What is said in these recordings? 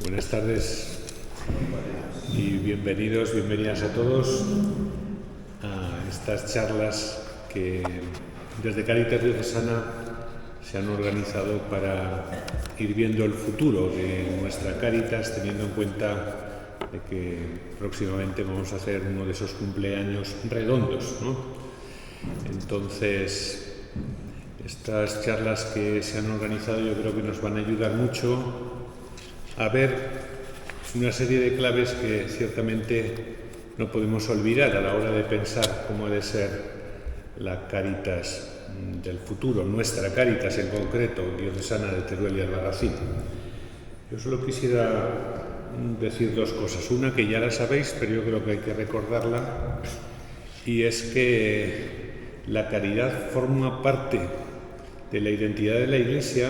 Buenas tardes y bienvenidas a todos a estas charlas que desde Cáritas Diocesana se han organizado para ir viendo el futuro de nuestra Cáritas, teniendo en cuenta de que próximamente vamos a hacer uno de esos cumpleaños redondos, ¿no? Entonces, estas charlas que se han organizado yo creo que nos van a ayudar mucho a ver una serie de claves que ciertamente no podemos olvidar a la hora de pensar cómo ha de ser la Cáritas del futuro, nuestra Cáritas en concreto, diocesana de Teruel y Albarracín. Yo solo quisiera decir dos cosas. Una que ya la sabéis, pero yo creo que hay que recordarla, y es que la caridad forma parte de la identidad de la Iglesia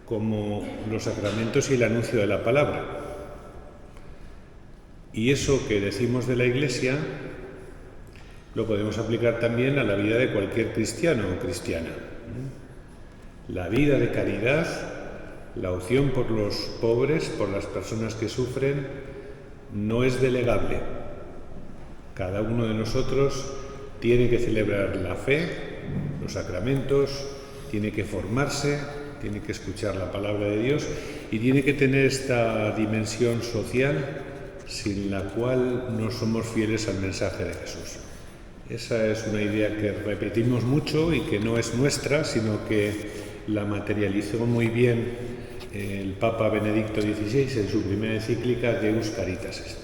como los sacramentos y el anuncio de la palabra. Y eso que decimos de la Iglesia lo podemos aplicar también a la vida de cualquier cristiano o cristiana. La vida de caridad, la opción por los pobres, por las personas que sufren, no es delegable. Cada uno de nosotros tiene que celebrar la fe, los sacramentos, tiene que formarse, tiene que escuchar la palabra de Dios y tiene que tener esta dimensión social sin la cual no somos fieles al mensaje de Jesús. Esa es una idea que repetimos mucho y que no es nuestra, sino que la materializó muy bien el Papa Benedicto XVI en su primera encíclica Deus Caritas Est.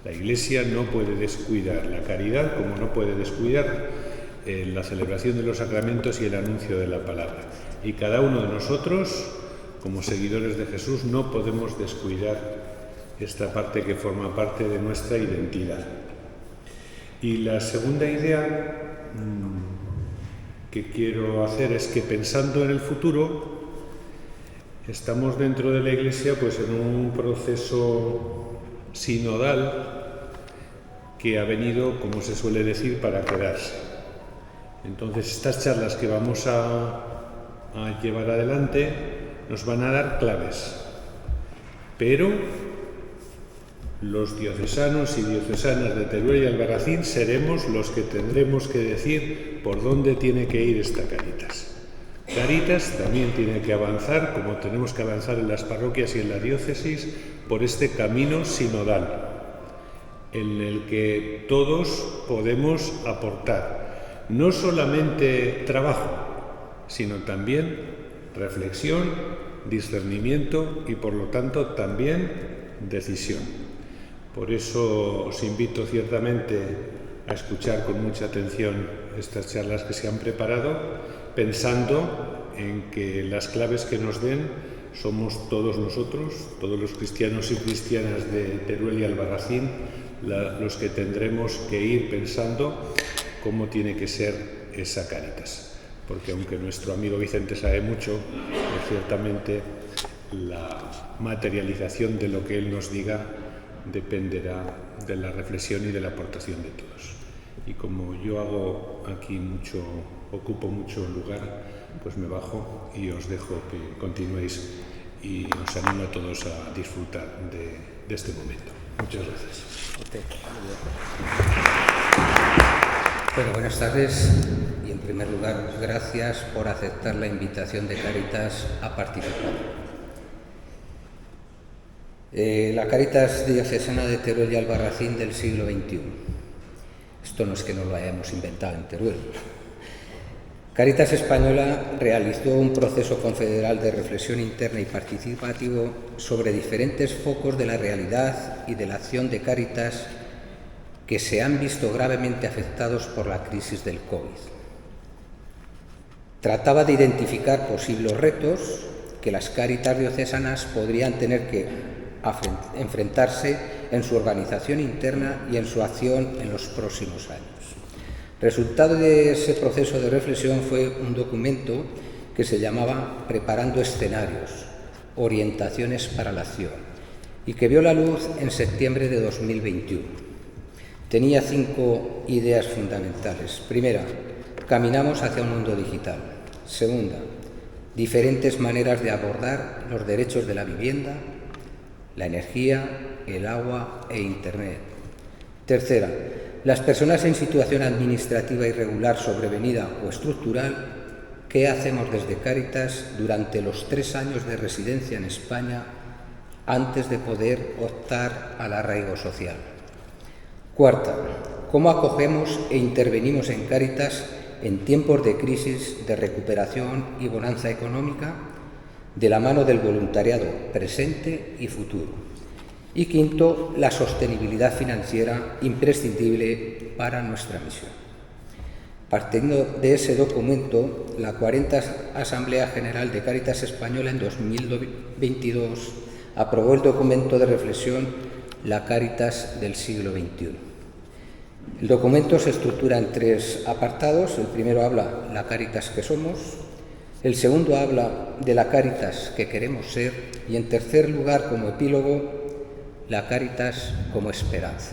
La Iglesia no puede descuidar la caridad como no puede descuidar la celebración de los sacramentos y el anuncio de la palabra. Y cada uno de nosotros, como seguidores de Jesús, no podemos descuidar esta parte que forma parte de nuestra identidad. Y la segunda idea que quiero hacer es que pensando en el futuro, estamos dentro de la Iglesia pues en un proceso sinodal que ha venido, como se suele decir, para quedarse. Entonces, estas charlas que vamos a llevar adelante nos van a dar claves, pero los diocesanos y diocesanas de Teruel y Albarracín seremos los que tendremos que decir por dónde tiene que ir esta Cáritas. Cáritas también tiene que avanzar, como tenemos que avanzar en las parroquias y en la diócesis, por este camino sinodal, en el que todos podemos aportar no solamente trabajo, sino también reflexión, discernimiento y, por lo tanto, también decisión. Por eso os invito ciertamente a escuchar con mucha atención estas charlas que se han preparado, pensando en que las claves que nos den somos todos nosotros, todos los cristianos y cristianas de Teruel y Albarracín, los que tendremos que ir pensando cómo tiene que ser esa Cáritas. Porque aunque nuestro amigo Vicente sabe mucho, pues ciertamente la materialización de lo que él nos diga dependerá de la reflexión y de la aportación de todos. Y como yo hago aquí ocupo mucho lugar, pues me bajo y os dejo que continuéis y os animo a todos a disfrutar de este momento. Muchas gracias. Bueno, buenas tardes y en primer lugar gracias por aceptar la invitación de Cáritas a participar. La Cáritas Diocesana de Teruel y Albarracín del siglo XXI. Esto no es que no lo hayamos inventado en Teruel. Cáritas Española realizó un proceso confederal de reflexión interna y participativo sobre diferentes focos de la realidad y de la acción de Cáritas que se han visto gravemente afectados por la crisis del COVID. Trataba de identificar posibles retos que las Cáritas diocesanas podrían tener que enfrentarse en su organización interna y en su acción en los próximos años. Resultado de ese proceso de reflexión fue un documento que se llamaba Preparando escenarios, orientaciones para la acción, y que vio la luz en septiembre de 2021. Tenía 5 ideas fundamentales. Primera, caminamos hacia un mundo digital. Segunda, diferentes maneras de abordar los derechos de la vivienda. la energía, el agua e Internet. Tercera, las personas en situación administrativa irregular, sobrevenida o estructural, ¿qué hacemos desde Cáritas durante los 3 años de residencia en España antes de poder optar al arraigo social? Cuarta, ¿cómo acogemos e intervenimos en Cáritas en tiempos de crisis, de recuperación y bonanza económica, de la mano del voluntariado presente y futuro? Y quinto, la sostenibilidad financiera imprescindible para nuestra misión. Partiendo de ese documento, la 40ª Asamblea General de Cáritas Española en 2022 aprobó el documento de reflexión La Cáritas del siglo XXI. El documento se estructura en 3 apartados. El primero habla la Cáritas que somos, el segundo habla de la Cáritas que queremos ser y, en tercer lugar, como epílogo, la Cáritas como esperanza.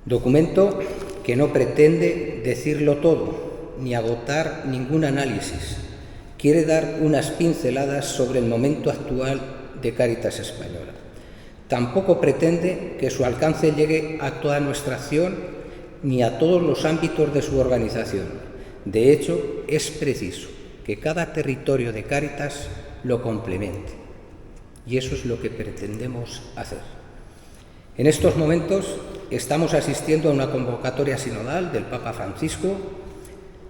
Documento que no pretende decirlo todo, ni agotar ningún análisis. Quiere dar unas pinceladas sobre el momento actual de Cáritas Española. Tampoco pretende que su alcance llegue a toda nuestra acción ni a todos los ámbitos de su organización. De hecho, es preciso que cada territorio de Cáritas lo complemente. Y eso es lo que pretendemos hacer. En estos momentos estamos asistiendo a una convocatoria sinodal del Papa Francisco.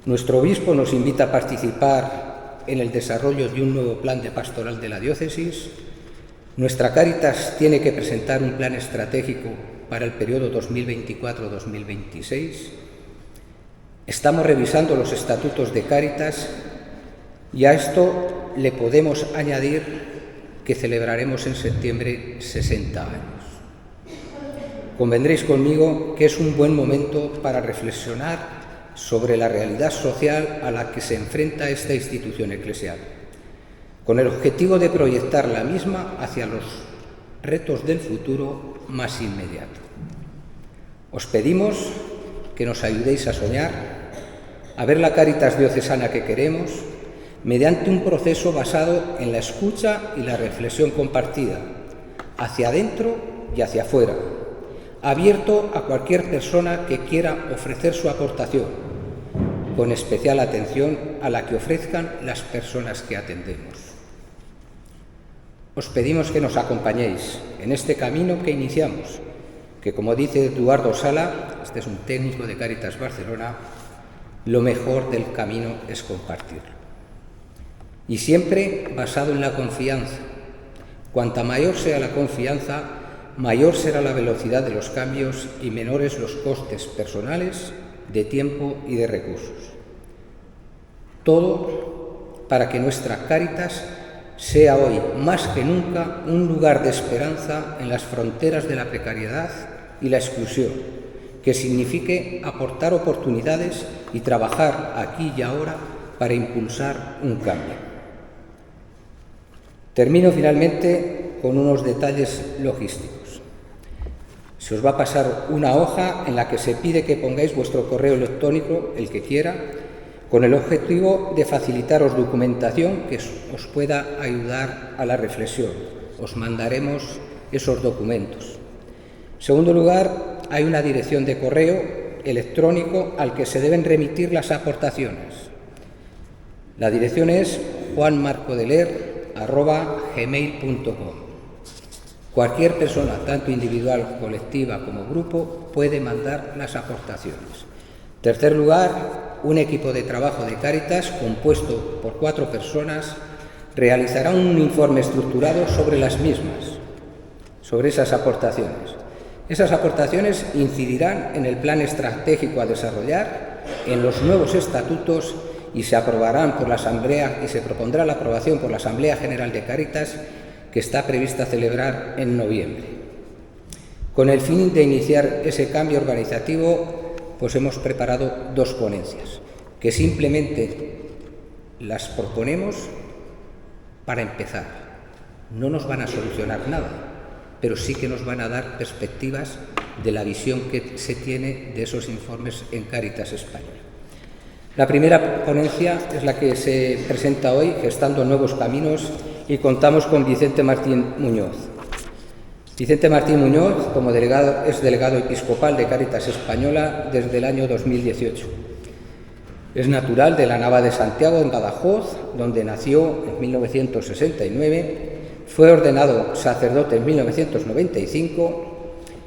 Nuestro obispo nos invita a participar en el desarrollo de un nuevo plan de pastoral de la diócesis. Nuestra Cáritas tiene que presentar un plan estratégico para el periodo 2024-2026. Estamos revisando los estatutos de Cáritas y a esto le podemos añadir que celebraremos en septiembre 60 años. Convendréis conmigo que es un buen momento para reflexionar sobre la realidad social a la que se enfrenta esta institución eclesial, con el objetivo de proyectar la misma hacia los retos del futuro más inmediato. Os pedimos que nos ayudéis a soñar, a ver la Cáritas diocesana que queremos, mediante un proceso basado en la escucha y la reflexión compartida, hacia adentro y hacia afuera, abierto a cualquier persona que quiera ofrecer su aportación, con especial atención a la que ofrezcan las personas que atendemos. Os pedimos que nos acompañéis en este camino que iniciamos, que, como dice Eduardo Sala, este es un técnico de Cáritas Barcelona, lo mejor del camino es compartirlo. Y siempre basado en la confianza. Cuanta mayor sea la confianza, mayor será la velocidad de los cambios y menores los costes personales, de tiempo y de recursos. Todo para que nuestra Cáritas sea hoy, más que nunca, un lugar de esperanza en las fronteras de la precariedad y la exclusión, que signifique aportar oportunidades y trabajar aquí y ahora para impulsar un cambio. Termino finalmente con unos detalles logísticos. Se os va a pasar una hoja en la que se pide que pongáis vuestro correo electrónico, el que quiera, con el objetivo de facilitaros documentación que os pueda ayudar a la reflexión. Os mandaremos esos documentos. En segundo lugar, hay una dirección de correo electrónico al que se deben remitir las aportaciones. La dirección es juanmarcodeler@gmail.com. Cualquier persona, tanto individual, colectiva como grupo, puede mandar las aportaciones. En tercer lugar, un equipo de trabajo de Cáritas, compuesto por 4 personas, realizará un informe estructurado sobre las mismas, sobre esas aportaciones. Esas aportaciones incidirán en el plan estratégico a desarrollar, en los nuevos estatutos, y se aprobarán por la Asamblea y se propondrá la aprobación por la Asamblea General de Cáritas, que está prevista celebrar en noviembre. Con el fin de iniciar ese cambio organizativo, pues hemos preparado 2 ponencias, que simplemente las proponemos para empezar. No nos van a solucionar nada, pero sí que nos van a dar perspectivas de la visión que se tiene de esos informes en Cáritas Española. La primera ponencia es la que se presenta hoy, Gestando Nuevos Caminos, y contamos con Vicente Martín Muñoz. Vicente Martín Muñoz, como delegado, es delegado episcopal de Cáritas Española desde el año 2018. Es natural de la Nava de Santiago, en Badajoz, donde nació en 1969, fue ordenado sacerdote en 1995,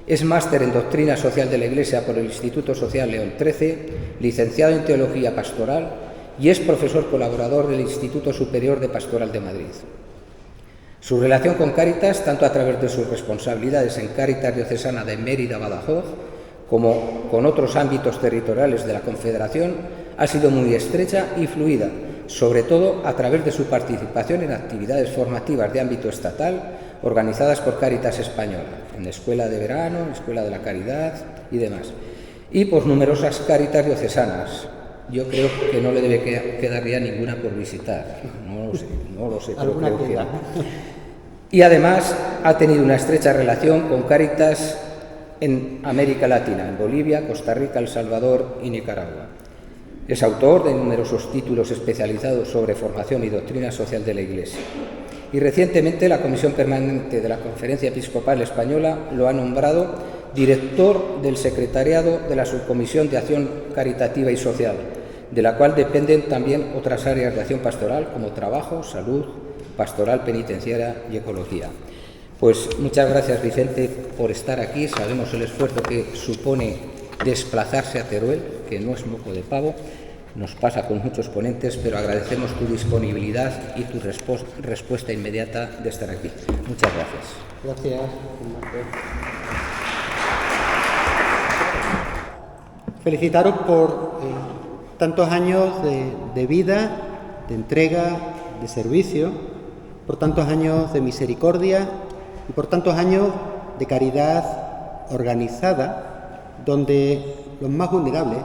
es máster en Doctrina Social de la Iglesia por el Instituto Social León XIII, licenciado en Teología Pastoral y es profesor colaborador del Instituto Superior de Pastoral de Madrid. Su relación con Cáritas, tanto a través de sus responsabilidades en Cáritas Diocesana de Mérida-Badajoz, como con otros ámbitos territoriales de la Confederación, ha sido muy estrecha y fluida, sobre todo a través de su participación en actividades formativas de ámbito estatal organizadas por Cáritas Española, en Escuela de Verano, Escuela de la Caridad y demás, y por numerosas Cáritas diocesanas. Yo creo que no le debe quedar ya ninguna por visitar, no lo sé, pero creo que no. Y además ha tenido una estrecha relación con Cáritas en América Latina, en Bolivia, Costa Rica, El Salvador y Nicaragua. Es autor de numerosos títulos especializados sobre formación y doctrina social de la Iglesia. Y recientemente la Comisión Permanente de la Conferencia Episcopal Española lo ha nombrado director del secretariado de la Subcomisión de Acción Caritativa y Social, de la cual dependen también otras áreas de acción pastoral como trabajo, salud, pastoral penitenciaria y ecología. Pues muchas gracias, Vicente, por estar aquí. Sabemos el esfuerzo que supone desplazarse a Teruel, que no es moco de pavo. Nos pasa con muchos ponentes, pero agradecemos tu disponibilidad y tu respuesta inmediata de estar aquí. Muchas gracias. Gracias, Marco. Felicitaros por tantos años de vida, de entrega, de servicio, por tantos años de misericordia y por tantos años de caridad organizada, donde los más vulnerables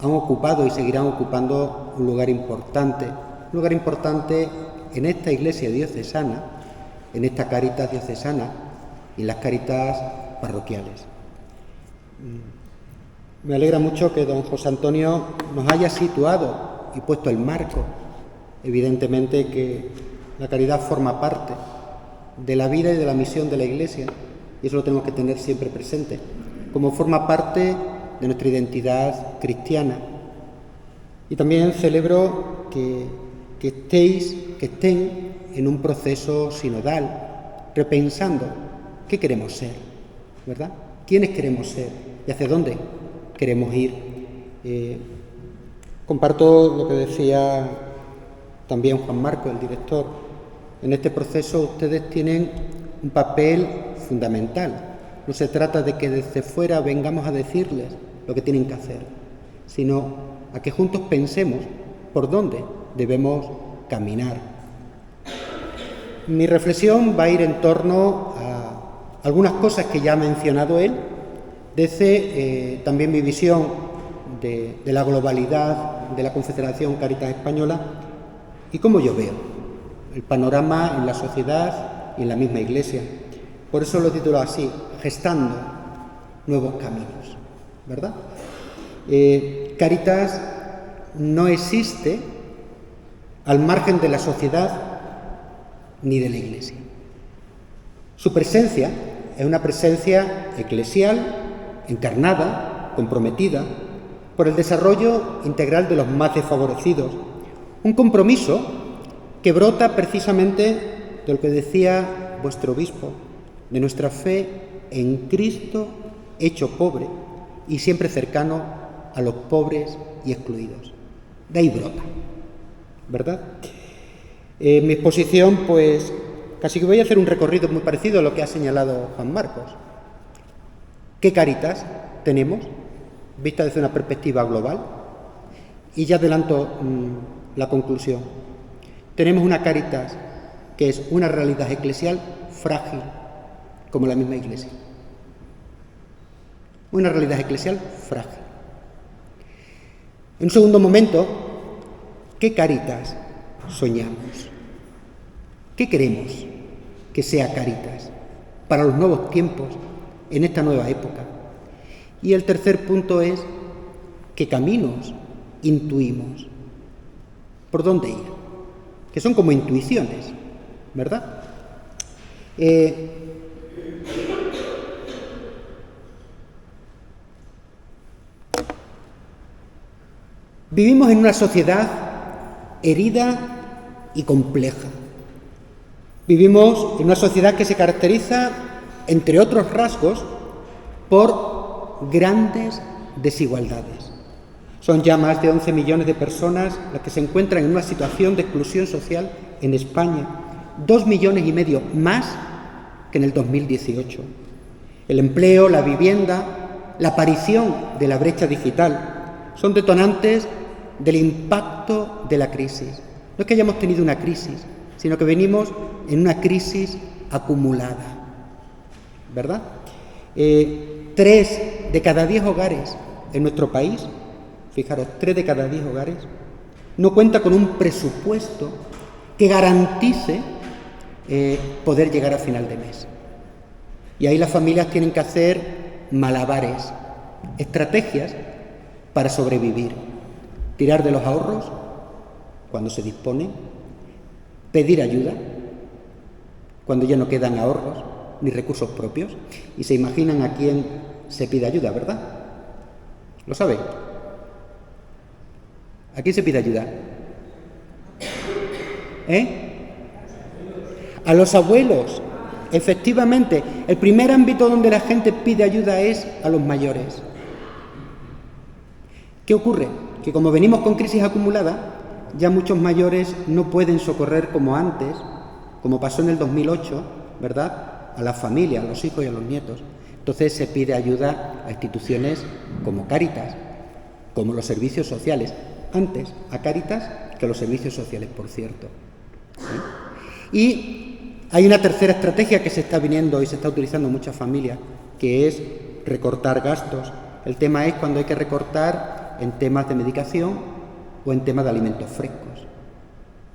han ocupado y seguirán ocupando un lugar importante en esta iglesia diocesana, en esta Cáritas diocesana y en las Cáritas parroquiales. Me alegra mucho que don José Antonio nos haya situado y puesto el marco. Evidentemente que la caridad forma parte de la vida y de la misión de la Iglesia, y eso lo tenemos que tener siempre presente, como forma parte de nuestra identidad cristiana. Y también celebro que estén en un proceso sinodal, repensando qué queremos ser, ¿verdad? ¿Quiénes queremos ser y hacia dónde queremos ir? Comparto lo que decía también Juan Marco, el director. En este proceso ustedes tienen un papel fundamental. No se trata de que desde fuera vengamos a decirles lo que tienen que hacer, sino a que juntos pensemos por dónde debemos caminar. Mi reflexión va a ir en torno a algunas cosas que ya ha mencionado él, desde también mi visión de la globalidad de la Confederación Cáritas Española y cómo yo veo el panorama en la sociedad y en la misma Iglesia. Por eso lo titulo así, Gestando nuevos caminos, ¿verdad? Cáritas no existe al margen de la sociedad ni de la Iglesia. Su presencia es una presencia eclesial, encarnada, comprometida por el desarrollo integral de los más desfavorecidos. Un compromiso que brota precisamente de lo que decía vuestro obispo, de nuestra fe en Cristo hecho pobre y siempre cercano a los pobres y excluidos. De ahí brota, ¿verdad? Mi exposición, pues, casi que voy a hacer un recorrido muy parecido a lo que ha señalado Juan Marcos. ¿Qué Cáritas tenemos, vista desde una perspectiva global? Y ya adelanto la conclusión. Tenemos una Cáritas que es una realidad eclesial frágil, como la misma Iglesia. Una realidad eclesial frágil. En un segundo momento, ¿qué Cáritas soñamos? ¿Qué queremos que sea Cáritas para los nuevos tiempos, en esta nueva época? Y el tercer punto es, ¿qué caminos intuimos? ¿Por dónde ir? Que son como intuiciones, ¿verdad? Vivimos en una sociedad herida y compleja. Vivimos en una sociedad que se caracteriza, entre otros rasgos, por grandes desigualdades. Son ya más de 11 millones de personas las que se encuentran en una situación de exclusión social en España, 2,5 millones más que en el 2018. El empleo, la vivienda, la aparición de la brecha digital son detonantes del impacto de la crisis. No es que hayamos tenido una crisis, sino que venimos en una crisis acumulada, ¿verdad? 3 de cada 10 hogares en nuestro país, fijaros, 3 de cada 10 hogares, no cuenta con un presupuesto que garantice poder llegar a final de mes. Y ahí las familias tienen que hacer malabares, estrategias para sobrevivir. Tirar de los ahorros cuando se dispone, pedir ayuda cuando ya no quedan ahorros ni recursos propios. Y se imaginan a quién se pide ayuda, ¿verdad? ¿Lo saben? ¿A quién se pide ayuda? A los abuelos. Efectivamente, el primer ámbito donde la gente pide ayuda es a los mayores. ¿Qué ocurre? Que como venimos con crisis acumulada, ya muchos mayores no pueden socorrer como antes, como pasó en el 2008, ¿verdad?, a las familias, a los hijos y a los nietos. Entonces se pide ayuda a instituciones como Cáritas, como los servicios sociales. Antes a Cáritas que a los servicios sociales, por cierto. Y hay una tercera estrategia que se está viniendo y se está utilizando en muchas familias, que es recortar gastos. El tema es cuando hay que recortar en temas de medicación o en temas de alimentos frescos,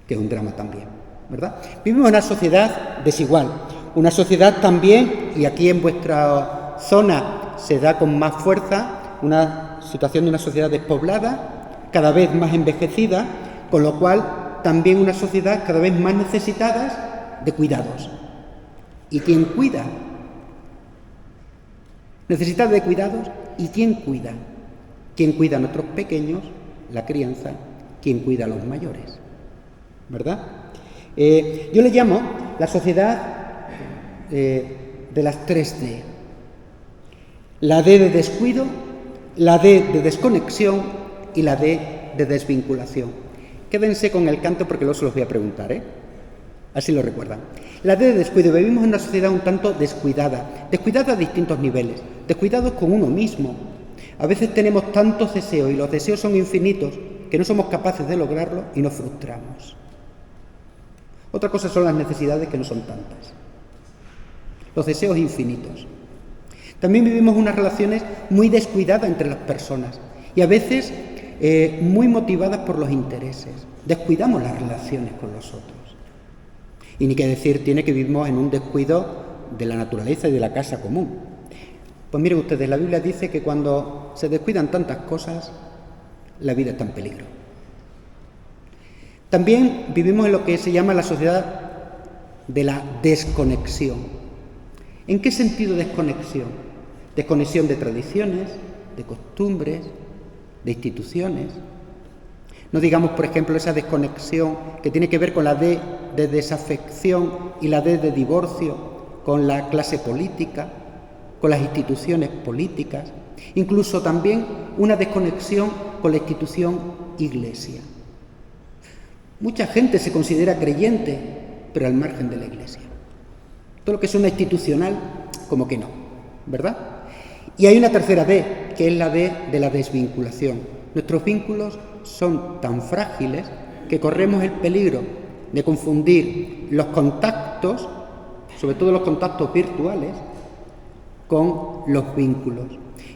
que es un drama también, ¿verdad? Vivimos en una sociedad desigual, una sociedad también, y aquí en vuestra zona se da con más fuerza, una situación de una sociedad despoblada, cada vez más envejecida, con lo cual también una sociedad cada vez más necesitada de cuidados. ¿Y quién cuida? Necesitada de cuidados, ¿y quién cuida? ¿Quién cuida a nuestros pequeños? La crianza. ¿Quién cuida a los mayores? ¿Verdad? Yo le llamo la sociedad de las 3D. La D de descuido, la D de desconexión y la D de desvinculación. Quédense con el canto porque luego se los voy a preguntar, así lo recuerdan. La D de descuido. Vivimos en una sociedad un tanto descuidada, descuidada a distintos niveles, descuidados con uno mismo. A veces tenemos tantos deseos y los deseos son infinitos que no somos capaces de lograrlo y nos frustramos. Otra cosa son las necesidades, que no son tantas. Los deseos infinitos. También vivimos unas relaciones muy descuidadas entre las personas y a veces muy motivadas por los intereses. Descuidamos las relaciones con los otros. Y ni que decir tiene que vivimos en un descuido de la naturaleza y de la casa común. Pues miren ustedes, la Biblia dice que cuando se descuidan tantas cosas, la vida está en peligro. También vivimos en lo que se llama la sociedad de la desconexión. ¿En qué sentido desconexión? Desconexión de tradiciones, de costumbres, de instituciones. No digamos, por ejemplo, esa desconexión que tiene que ver con la D de desafección y la D de divorcio, con la clase política, con las instituciones políticas, incluso también una desconexión con la institución Iglesia. Mucha gente se considera creyente, pero al margen de la Iglesia. Todo lo que suena institucional, como que no, ¿verdad? Y hay una tercera D, que es la D de la desvinculación. Nuestros vínculos son tan frágiles que corremos el peligro de confundir los contactos, sobre todo los contactos virtuales, con los vínculos.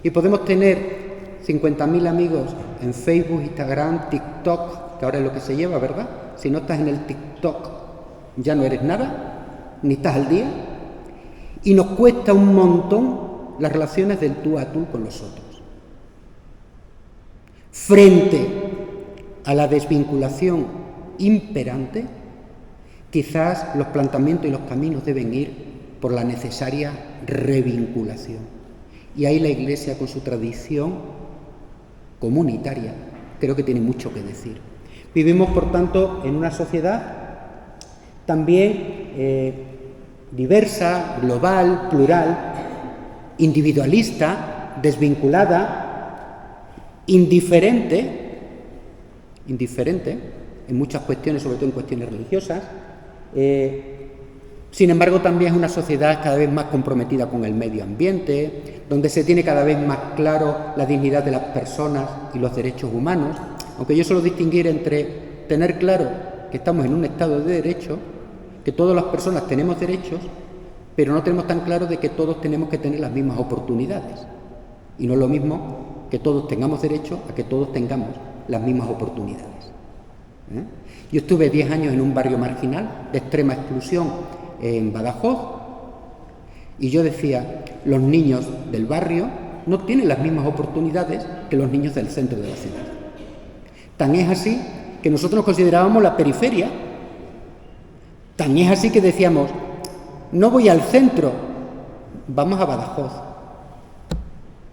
Y podemos tener 50.000 amigos en Facebook, Instagram, TikTok, que ahora es lo que se lleva, ¿verdad? Si no estás en el TikTok, ya no eres nada, ni estás al día. Y nos cuesta un montón las relaciones del tú a tú con los otros. Frente a la desvinculación imperante, quizás los planteamientos y los caminos deben ir por la necesaria revinculación. Y ahí la Iglesia, con su tradición comunitaria, creo que tiene mucho que decir. Vivimos, por tanto, en una sociedad también diversa, global, plural, individualista, desvinculada, indiferente en muchas cuestiones, sobre todo en cuestiones religiosas. Sin embargo, también es una sociedad cada vez más comprometida con el medio ambiente, donde se tiene cada vez más claro la dignidad de las personas y los derechos humanos, aunque yo suelo distinguir entre tener claro que estamos en un Estado de Derecho, que todas las personas tenemos derechos, pero no tenemos tan claro de que todos tenemos que tener las mismas oportunidades. Y no es lo mismo que todos tengamos derecho a que todos tengamos las mismas oportunidades. Yo estuve 10 años en un barrio marginal de extrema exclusión en Badajoz y yo decía, los niños del barrio no tienen las mismas oportunidades que los niños del centro de la ciudad. Tan es así que nosotros nos considerábamos la periferia, tan es así que decíamos, no voy al centro, vamos a Badajoz.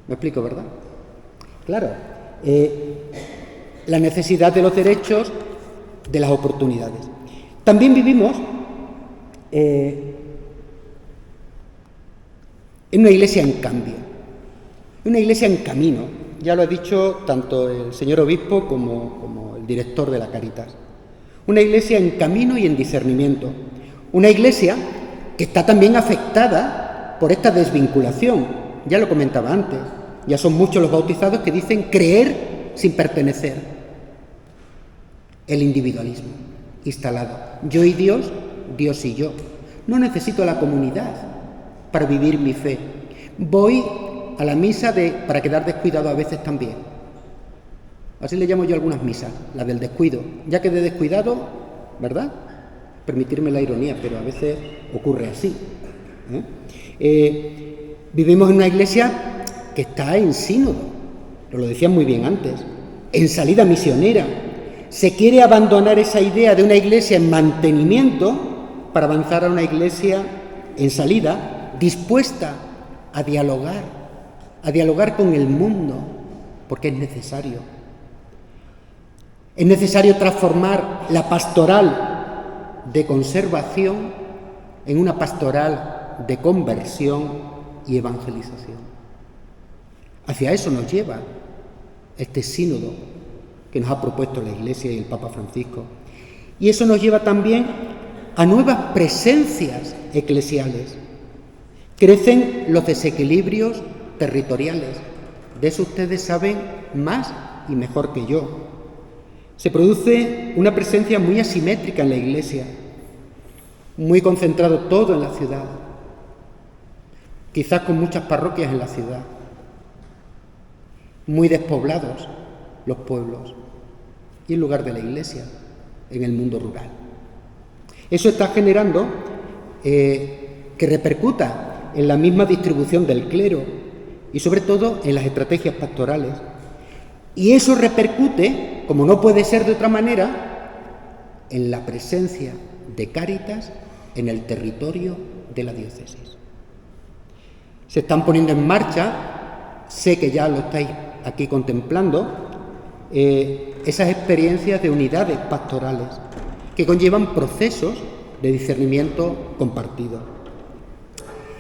¿Me explico, verdad? Claro, la necesidad de los derechos, de las oportunidades. También vivimos en una iglesia en cambio, una iglesia en camino. Ya lo ha dicho tanto el señor obispo como el director de la Cáritas. Una iglesia en camino y en discernimiento. Una iglesia que está también afectada por esta desvinculación. Ya lo comentaba antes. Ya son muchos los bautizados que dicen creer sin pertenecer. El individualismo instalado. Yo y Dios, Dios y yo. No necesito la comunidad para vivir mi fe. Voy a la misa para quedar descuidado a veces también. Así le llamo yo a algunas misas, la del descuido. Ya quedé descuidado, ¿verdad? Permitirme la ironía, pero a veces ocurre así. Vivimos en una iglesia que está en sínodo, lo decían muy bien antes, en salida misionera. Se quiere abandonar esa idea de una iglesia en mantenimiento para avanzar a una iglesia en salida, dispuesta a dialogar con el mundo, porque es necesario. Es necesario transformar la pastoral de conservación en una pastoral de conversión y evangelización. Hacia eso nos lleva este sínodo que nos ha propuesto la Iglesia y el Papa Francisco. Y eso nos lleva también a nuevas presencias eclesiales. Crecen los desequilibrios territoriales. De eso ustedes saben más y mejor que yo. Se produce una presencia muy asimétrica en la Iglesia, muy concentrado todo en la ciudad, quizás con muchas parroquias en la ciudad, muy despoblados los pueblos, y en lugar de la Iglesia, en el mundo rural. Eso está generando que repercuta en la misma distribución del clero y sobre todo en las estrategias pastorales. Y eso repercute, como no puede ser de otra manera, en la presencia de Cáritas en el territorio de la diócesis. Se están poniendo en marcha, sé que ya lo estáis aquí contemplando, esas experiencias de unidades pastorales que conllevan procesos de discernimiento compartido.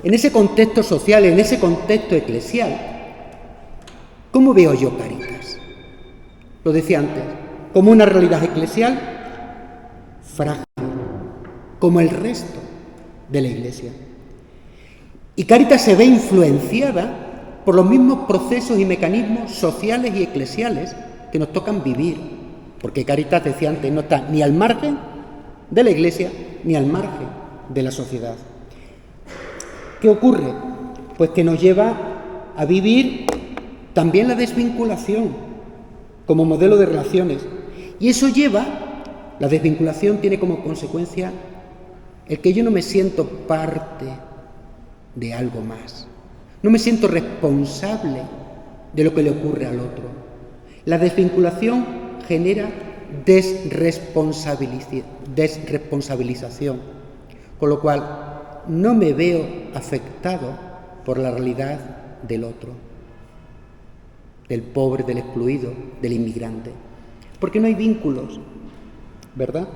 En ese contexto social, en ese contexto eclesial, ¿cómo veo yo Cáritas? Lo decía antes, como una realidad eclesial frágil, como el resto de la Iglesia. Y Cáritas se ve influenciada por los mismos procesos y mecanismos sociales y eclesiales que nos tocan vivir, porque Cáritas, decía antes, no está ni al margen de la Iglesia ni al margen de la sociedad. ¿Qué ocurre? Pues que nos lleva a vivir también la desvinculación como modelo de relaciones. Y eso la desvinculación tiene como consecuencia el que yo no me siento parte de algo más. No me siento responsable de lo que le ocurre al otro. La desvinculación genera desresponsabilización, con lo cual no me veo afectado por la realidad del otro, del pobre, del excluido, del inmigrante, porque no hay vínculos, ¿verdad?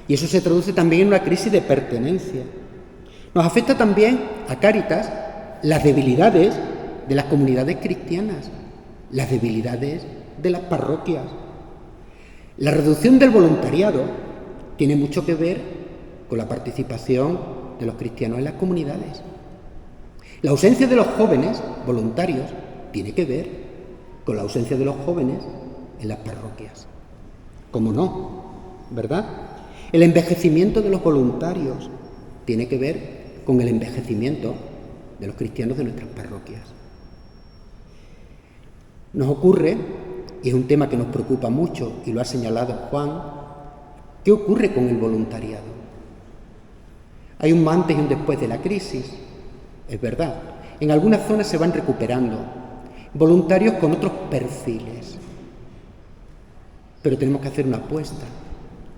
Y eso se traduce también en una crisis de pertenencia. Nos afecta también a Cáritas las debilidades de las comunidades cristianas, las debilidades de las parroquias. La reducción del voluntariado tiene mucho que ver con la participación de los cristianos en las comunidades. La ausencia de los jóvenes voluntarios tiene que ver con la ausencia de los jóvenes en las parroquias. ¿Cómo no? ¿Verdad? El envejecimiento de los voluntarios tiene que ver con el envejecimiento de los cristianos de nuestras parroquias. Nos ocurre, y es un tema que nos preocupa mucho, y lo ha señalado Juan, ¿qué ocurre con el voluntariado? Hay un antes y un después de la crisis, es verdad. En algunas zonas se van recuperando voluntarios con otros perfiles, pero tenemos que hacer una apuesta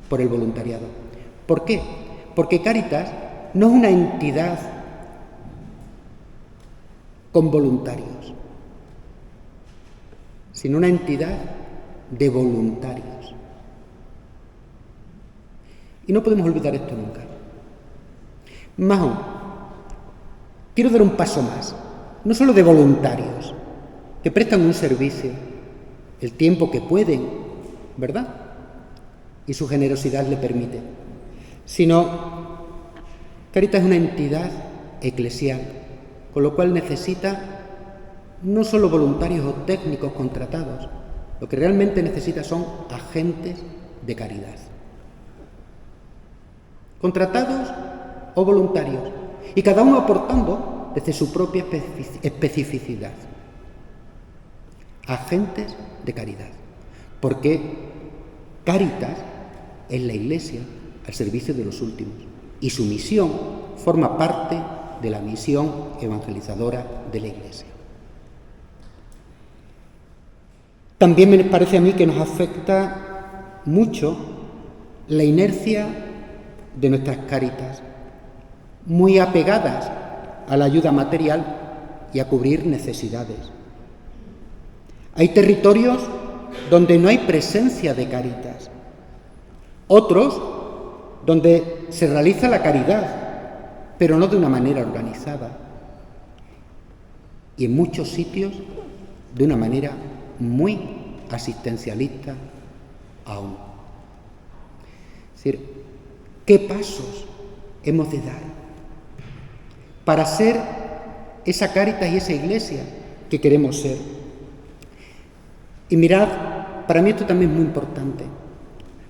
por el voluntariado. ¿Por qué? Porque Cáritas no es una entidad con voluntarios, sino una entidad de voluntarios. Y no podemos olvidar esto nunca. Más aún, quiero dar un paso más, no solo de voluntarios, que prestan un servicio, el tiempo que pueden, ¿verdad? Y su generosidad le permite, sino Cáritas es una entidad eclesial, con lo cual necesita no solo voluntarios o técnicos contratados, lo que realmente necesita son agentes de caridad, contratados o voluntarios, y cada uno aportando desde su propia especificidad. Agentes de caridad, porque Cáritas es la Iglesia al servicio de los últimos, y su misión forma parte de la misión evangelizadora de la Iglesia. También me parece a mí que nos afecta mucho la inercia de nuestras Cáritas, muy apegadas a la ayuda material y a cubrir necesidades. Hay territorios donde no hay presencia de Cáritas, otros donde se realiza la caridad, pero no de una manera organizada, y en muchos sitios de una manera muy asistencialista aún. Es decir, ¿qué pasos hemos de dar para ser esa Cáritas y esa Iglesia que queremos ser? Y mirad, para mí esto también es muy importante.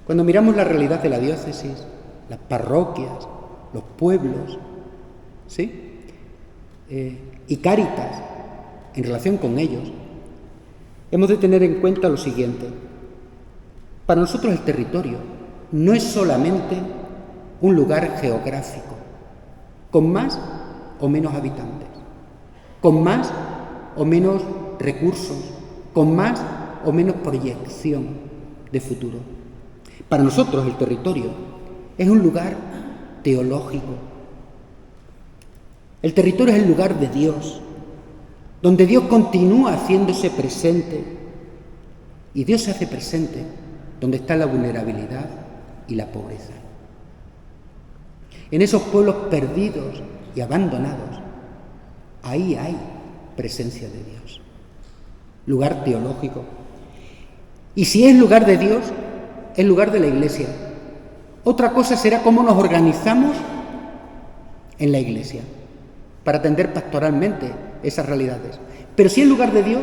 Cuando miramos la realidad de la diócesis, las parroquias, los pueblos, ¿sí? Y Cáritas, en relación con ellos, hemos de tener en cuenta lo siguiente. Para nosotros el territorio no es solamente un lugar geográfico, con más o menos habitantes, con más o menos recursos, con más o menos proyección de futuro. Para nosotros el territorio es un lugar teológico. El territorio es el lugar de Dios, donde Dios continúa haciéndose presente. Y Dios se hace presente donde está la vulnerabilidad y la pobreza. En esos pueblos perdidos y abandonados, ahí hay presencia de Dios. Lugar teológico. Y si es lugar de Dios, es lugar de la Iglesia. Otra cosa será cómo nos organizamos en la Iglesia para atender pastoralmente esas realidades. Pero si es lugar de Dios,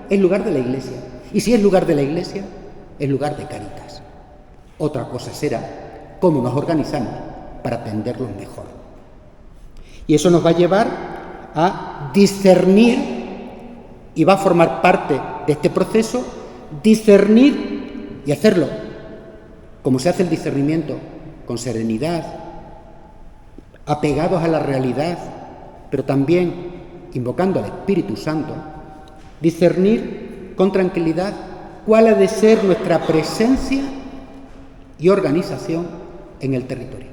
es lugar de la Iglesia. Y si es lugar de la Iglesia, es lugar de Cáritas. Otra cosa será cómo nos organizamos para atenderlos mejor. Y eso nos va a llevar a discernir, y va a formar parte de este proceso, discernir y hacerlo como se hace el discernimiento, con serenidad, apegados a la realidad, pero también invocando al Espíritu Santo, discernir con tranquilidad cuál ha de ser nuestra presencia y organización en el territorio.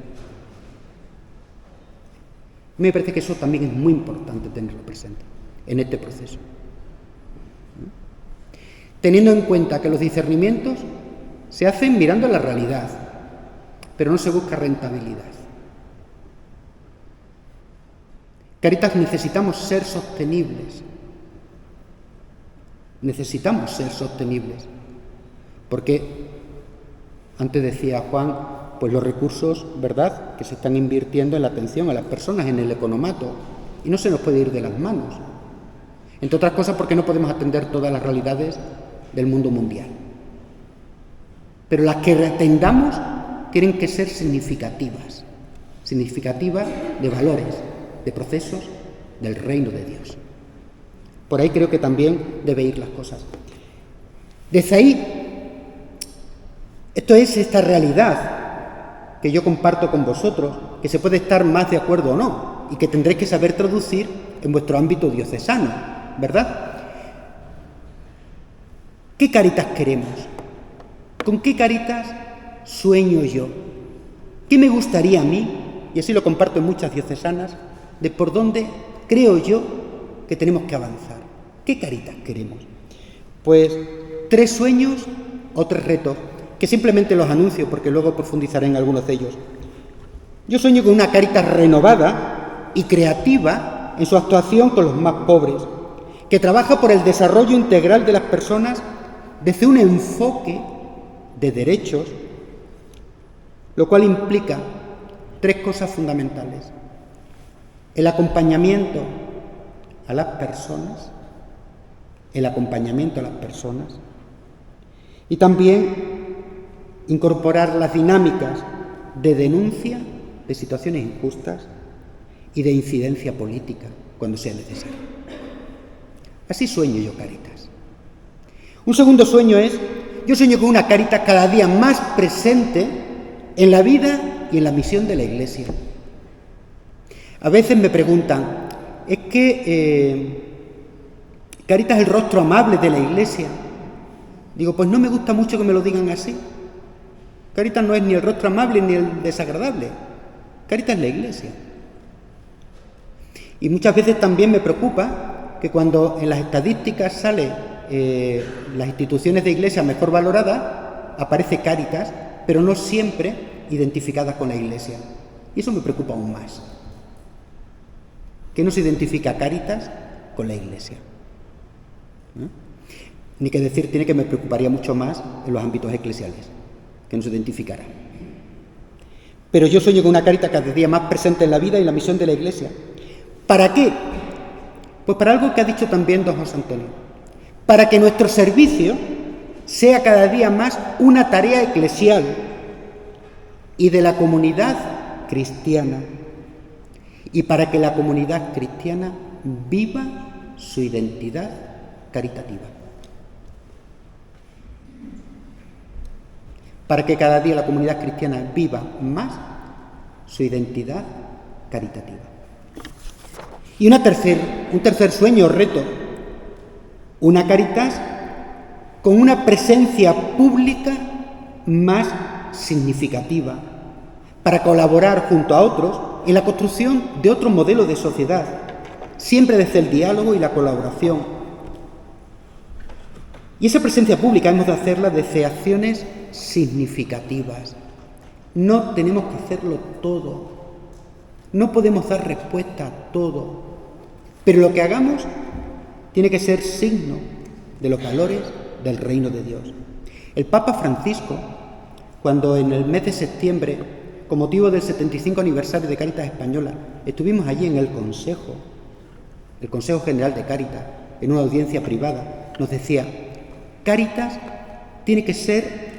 Me parece que eso también es muy importante tenerlo presente en este proceso. Teniendo en cuenta que los discernimientos se hacen mirando la realidad, pero no se busca rentabilidad. Cáritas, necesitamos ser sostenibles. Necesitamos ser sostenibles. Porque, antes decía Juan, pues los recursos, ¿verdad?, que se están invirtiendo en la atención a las personas, en el economato, y no se nos puede ir de las manos. Entre otras cosas porque no podemos atender todas las realidades del mundo mundial. Pero las que atendamos tienen que ser significativas de valores, de procesos del reino de Dios. Por ahí creo que también debe ir las cosas. Desde ahí, esto es esta realidad que yo comparto con vosotros, que se puede estar más de acuerdo o no, y que tendréis que saber traducir en vuestro ámbito diocesano, ¿verdad? ¿Qué Cáritas queremos? ¿Con qué Cáritas sueño yo? ¿Qué me gustaría a mí? Y así lo comparto en muchas diocesanas, de por dónde creo yo que tenemos que avanzar. ¿Qué Cáritas queremos? Pues 3 sueños o 3 retos, que simplemente los anuncio porque luego profundizaré en algunos de ellos. Yo sueño con una Cáritas renovada y creativa en su actuación con los más pobres, que trabaja por el desarrollo integral de las personas desde un enfoque de derechos, lo cual implica 3 cosas fundamentales: el acompañamiento a las personas, y también incorporar las dinámicas de denuncia de situaciones injustas y de incidencia política cuando sea necesario. Así sueño yo Cáritas. Un segundo sueño es, yo sueño con una Cáritas cada día más presente en la vida y en la misión de la Iglesia. A veces me preguntan, ¿es que Cáritas es el rostro amable de la Iglesia? Digo, pues no me gusta mucho que me lo digan así. Cáritas no es ni el rostro amable ni el desagradable. Cáritas es la Iglesia. Y muchas veces también me preocupa que cuando en las estadísticas sale las instituciones de Iglesia mejor valoradas, aparece Cáritas, pero no siempre identificadas con la Iglesia. Y eso me preocupa aún más. Que no se identifica Cáritas con la Iglesia. Ni que decir tiene que me preocuparía mucho más en los ámbitos eclesiales, que no se identificara. Pero yo sueño con una Cáritas cada día más presente en la vida y en la misión de la Iglesia. ¿Para qué? Pues para algo que ha dicho también don José Antonio. Para que nuestro servicio sea cada día más una tarea eclesial y de la comunidad cristiana. Y para que la comunidad cristiana viva su identidad caritativa. Para que cada día la comunidad cristiana viva más su identidad caritativa. Y un tercer sueño o reto, una Cáritas con una presencia pública más significativa, para colaborar junto a otros en la construcción de otro modelo de sociedad, siempre desde el diálogo y la colaboración. Y esa presencia pública hemos de hacerla desde acciones significativas. No tenemos que hacerlo todo, no podemos dar respuesta a todo, pero lo que hagamos tiene que ser signo de los valores del reino de Dios. El Papa Francisco, cuando en el mes de septiembre, con motivo del 75 aniversario de Cáritas Española, estuvimos allí en el Consejo General de Cáritas, en una audiencia privada, nos decía: Cáritas tiene que ser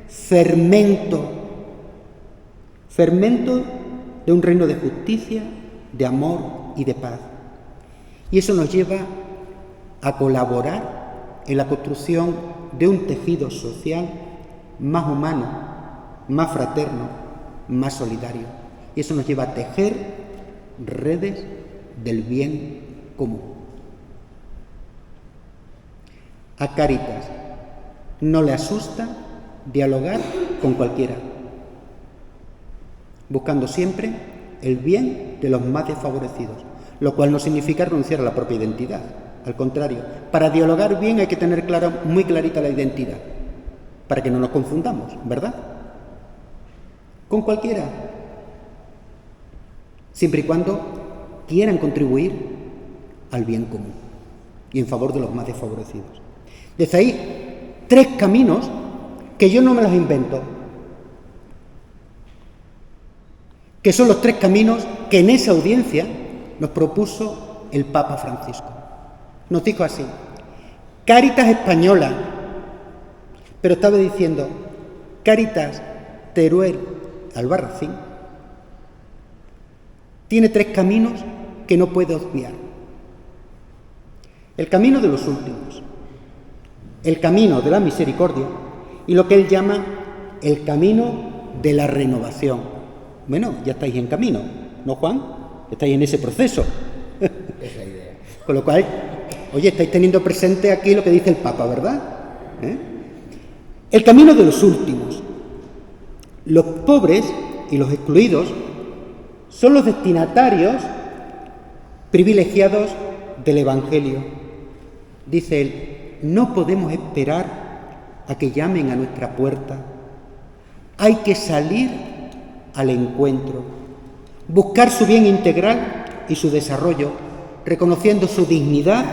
fermento de un reino de justicia, de amor y de paz. Y eso nos lleva a colaborar en la construcción de un tejido social más humano, más fraterno, más solidario. Y eso nos lleva a tejer redes del bien común. A Cáritas no le asusta dialogar con cualquiera, buscando siempre el bien de los más desfavorecidos, lo cual no significa renunciar a la propia identidad. Al contrario, para dialogar bien hay que tener muy clarita la identidad, para que no nos confundamos, ¿verdad? Con cualquiera, siempre y cuando quieran contribuir al bien común y en favor de los más desfavorecidos. Desde ahí, 3 caminos que yo no me los invento, que son los 3 caminos que en esa audiencia nos propuso el Papa Francisco. Nos dijo así: Cáritas española, pero estaba diciendo Cáritas Teruel Albarracín, tiene 3 caminos que no puede obviar. El camino de los últimos, el camino de la misericordia y lo que él llama el camino de la renovación. Bueno, ya estáis en camino, ¿no, Juan? Estáis en ese proceso. Es la idea. Con lo cual, oye, estáis teniendo presente aquí lo que dice el Papa, ¿verdad? El camino de los últimos. Los pobres y los excluidos son los destinatarios privilegiados del Evangelio. Dice él, no podemos esperar a que llamen a nuestra puerta. Hay que salir al encuentro, buscar su bien integral y su desarrollo, reconociendo su dignidad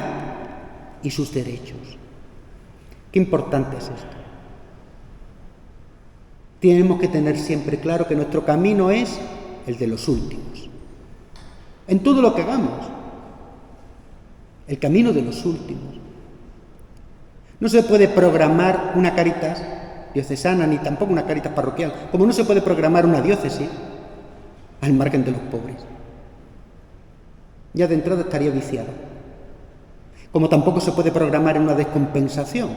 y sus derechos. Qué importante es esto. Tenemos que tener siempre claro que nuestro camino es el de los últimos. En todo lo que hagamos, el camino de los últimos. No se puede programar una Cáritas diocesana ni tampoco una Cáritas parroquial, como no se puede programar una diócesis al margen de los pobres. Ya de entrada estaría viciada. Como tampoco se puede programar una descompensación.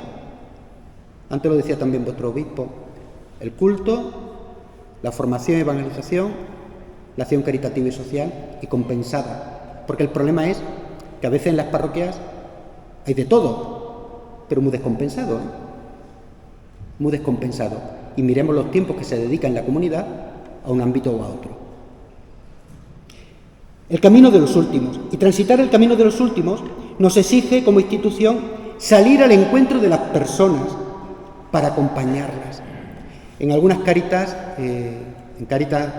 Antes lo decía también vuestro obispo, el culto, la formación y evangelización, la acción caritativa y social y compensada. Porque el problema es que a veces en las parroquias hay de todo, pero muy descompensado, muy descompensado. Y miremos los tiempos que se dedican en la comunidad a un ámbito o a otro. El camino de los últimos. Y transitar el camino de los últimos nos exige como institución salir al encuentro de las personas para acompañarlas. En algunas Cáritas, en Cáritas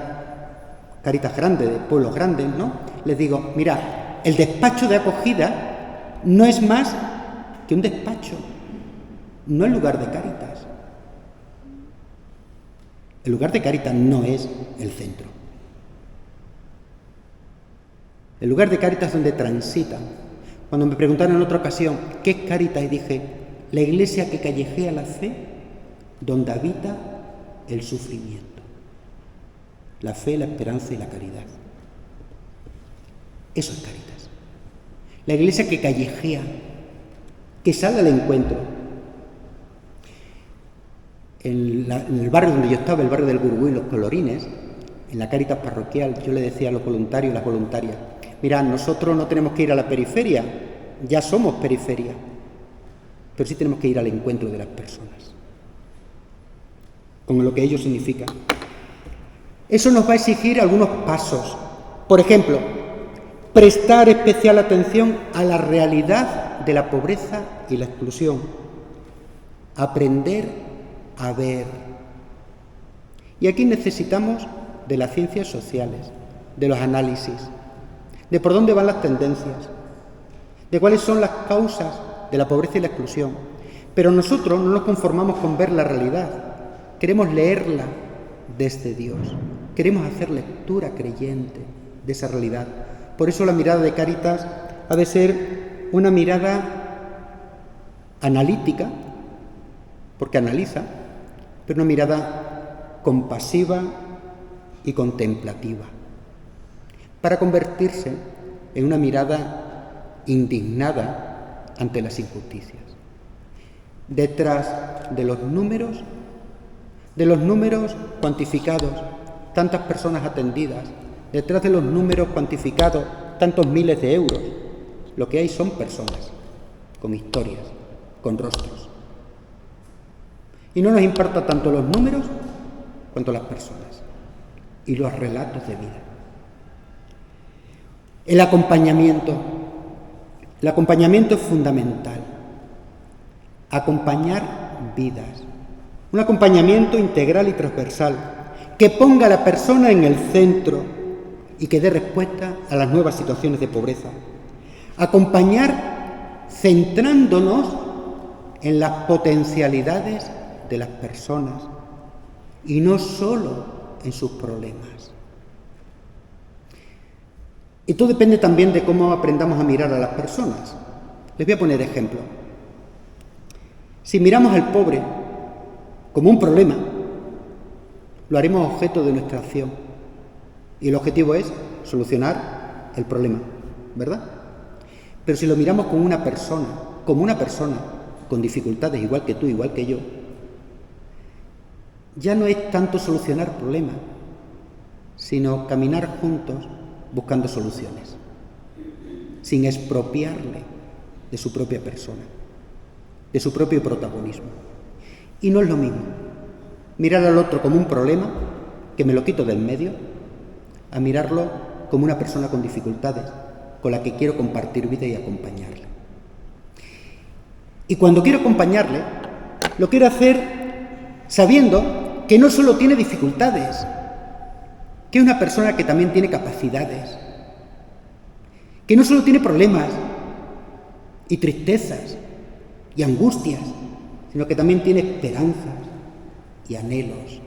grandes, de pueblos grandes, ¿no? Les digo, mira, el despacho de acogida no es más que un despacho, no el lugar de Cáritas. El lugar de Cáritas no es el centro. El lugar de Cáritas es donde transitan. Cuando me preguntaron en otra ocasión, ¿qué es Cáritas? Y dije, la iglesia que callejea la fe, donde habita el sufrimiento. La fe, la esperanza y la caridad. Eso es Cáritas. La iglesia que callejea, que sale al encuentro. En el barrio donde yo estaba, el barrio del Gurugú y los Colorines, en la Cáritas parroquial, yo le decía a los voluntarios y las voluntarias, mirad, nosotros no tenemos que ir a la periferia, ya somos periferia, pero sí tenemos que ir al encuentro de las personas, con lo que ello significa. Eso nos va a exigir algunos pasos. Por ejemplo, prestar especial atención a la realidad de la pobreza y la exclusión. Aprender a ver. Y aquí necesitamos de las ciencias sociales, de los análisis, de por dónde van las tendencias, de cuáles son las causas de la pobreza y la exclusión. Pero nosotros no nos conformamos con ver la realidad, queremos leerla desde Dios, queremos hacer lectura creyente de esa realidad. Por eso la mirada de Cáritas ha de ser una mirada analítica, porque analiza, pero una mirada compasiva y contemplativa, para convertirse en una mirada indignada ante las injusticias. Detrás de los números cuantificados, tantas personas atendidas, detrás de los números cuantificados, tantos miles de euros, lo que hay son personas, con historias, con rostros. Y no nos importa tanto los números cuanto las personas. y los relatos de vida. El acompañamiento. El acompañamiento es fundamental. Acompañar vidas. Un acompañamiento integral y transversal que ponga a la persona en el centro y que dé respuesta a las nuevas situaciones de pobreza. Acompañar centrándonos en las potencialidades de las personas y no solo en sus problemas. Esto depende también de cómo aprendamos a mirar a las personas. Les voy a poner ejemplo. Si miramos al pobre como un problema, lo haremos objeto de nuestra acción. Y el objetivo es solucionar el problema, ¿verdad? Pero si lo miramos como una persona con dificultades igual que tú, igual que yo, ya no es tanto solucionar problemas, sino caminar juntos buscando soluciones, sin expropiarle de su propia persona, de su propio protagonismo. Y no es lo mismo mirar al otro como un problema, que me lo quito del medio, a mirarlo como una persona con dificultades, con la que quiero compartir vida y acompañarle. Y cuando quiero acompañarle, lo quiero hacer sabiendo que no solo tiene dificultades, que es una persona que también tiene capacidades, que no solo tiene problemas y tristezas y angustias, sino que también tiene esperanzas y anhelos.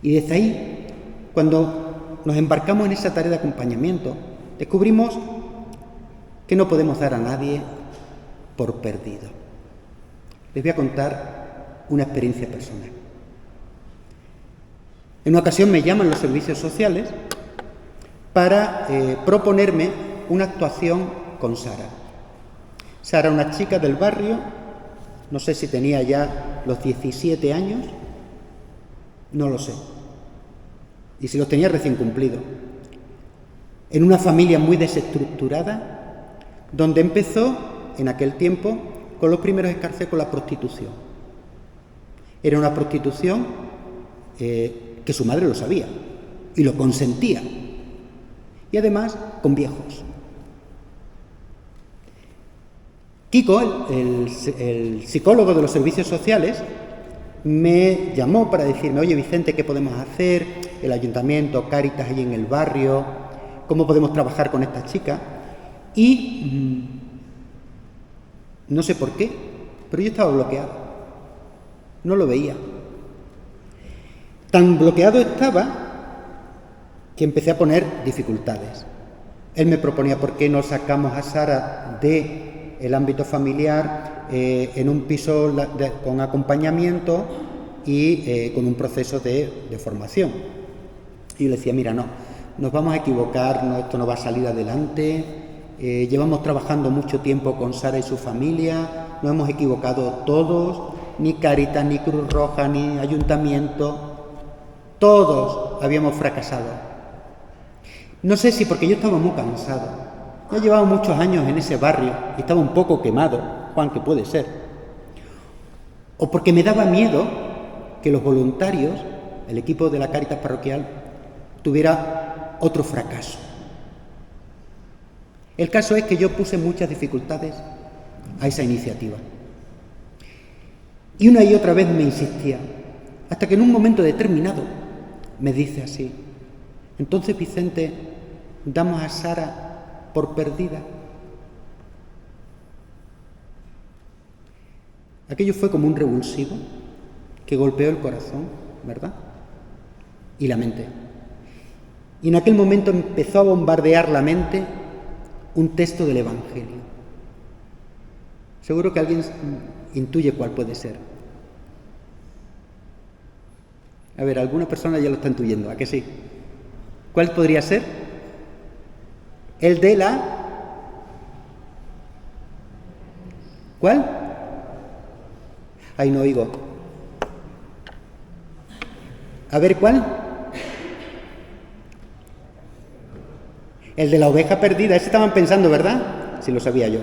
Y desde ahí, cuando nos embarcamos en esa tarea de acompañamiento, descubrimos que no podemos dar a nadie por perdido. Les voy a contar una experiencia personal. En una ocasión me llaman los servicios sociales para proponerme una actuación con Sara. Sara, una chica del barrio, no sé si tenía ya los 17 años, no lo sé. Y si los tenía recién cumplidos. En una familia muy desestructurada, donde empezó en aquel tiempo con los primeros escarceos con la prostitución. Era una prostitución que su madre lo sabía y lo consentía. Y además con viejos. Kiko, el psicólogo de los servicios sociales, me llamó para decirme: oye Vicente, ¿qué podemos hacer? El ayuntamiento, Cáritas allí en el barrio, ¿cómo podemos trabajar con esta chica? Y no sé por qué, pero yo estaba bloqueado, no lo veía. Tan bloqueado estaba que empecé a poner dificultades. Él me proponía: ¿por qué no sacamos a Sara del ámbito familiar en un piso con acompañamiento y con un proceso de formación? Y yo le decía: mira, no, nos vamos a equivocar, no, esto no va a salir adelante, llevamos trabajando mucho tiempo con Sara y su familia, nos hemos equivocado todos, ni Cáritas, ni Cruz Roja, ni Ayuntamiento, todos habíamos fracasado. No sé si porque yo estaba muy cansado, ya llevaba muchos años en ese barrio y estaba un poco quemado, Juan, que puede ser, o porque me daba miedo que los voluntarios, el equipo de la Cáritas parroquial, tuviera otro fracaso. El caso es que yo puse muchas dificultades a esa iniciativa. Y una y otra vez me insistía, hasta que en un momento determinado me dice así: entonces, Vicente, ¿damos a Sara por perdida? Aquello fue como un revulsivo que golpeó el corazón, ¿verdad? Y la mente. Y en aquel momento empezó a bombardear la mente un texto del Evangelio. Seguro que alguien intuye cuál puede ser. A ver, alguna persona ya lo está intuyendo, ¿a que sí? ¿Cuál podría ser? El de la... ¿Cuál? Ahí no oigo. A ver, ¿cuál? El de la oveja perdida. Ese estaban pensando, ¿verdad? Sí, lo sabía yo.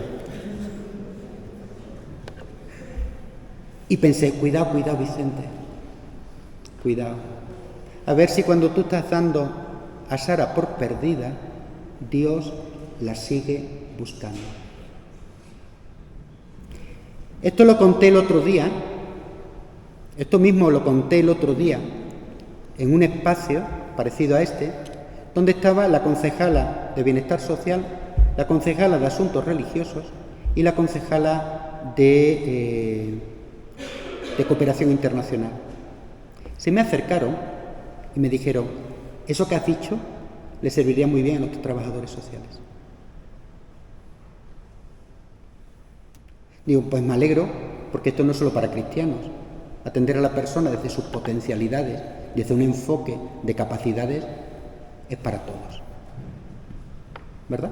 Y pensé: cuidado, Vicente. Cuidado. a ver si cuando tú estás dando a Sara por perdida, Dios la sigue buscando. Esto lo conté el otro día, esto mismo lo conté el otro día en un espacio parecido a este, donde estaba la concejala de Bienestar Social, la concejala de Asuntos Religiosos y la concejala de Cooperación Internacional. Se me acercaron y me dijeron, eso que has dicho le serviría muy bien a nuestros trabajadores sociales. Digo, pues me alegro, porque esto no es solo para cristianos. Atender a la persona desde sus potencialidades, desde un enfoque de capacidades, es para todos. ¿Verdad?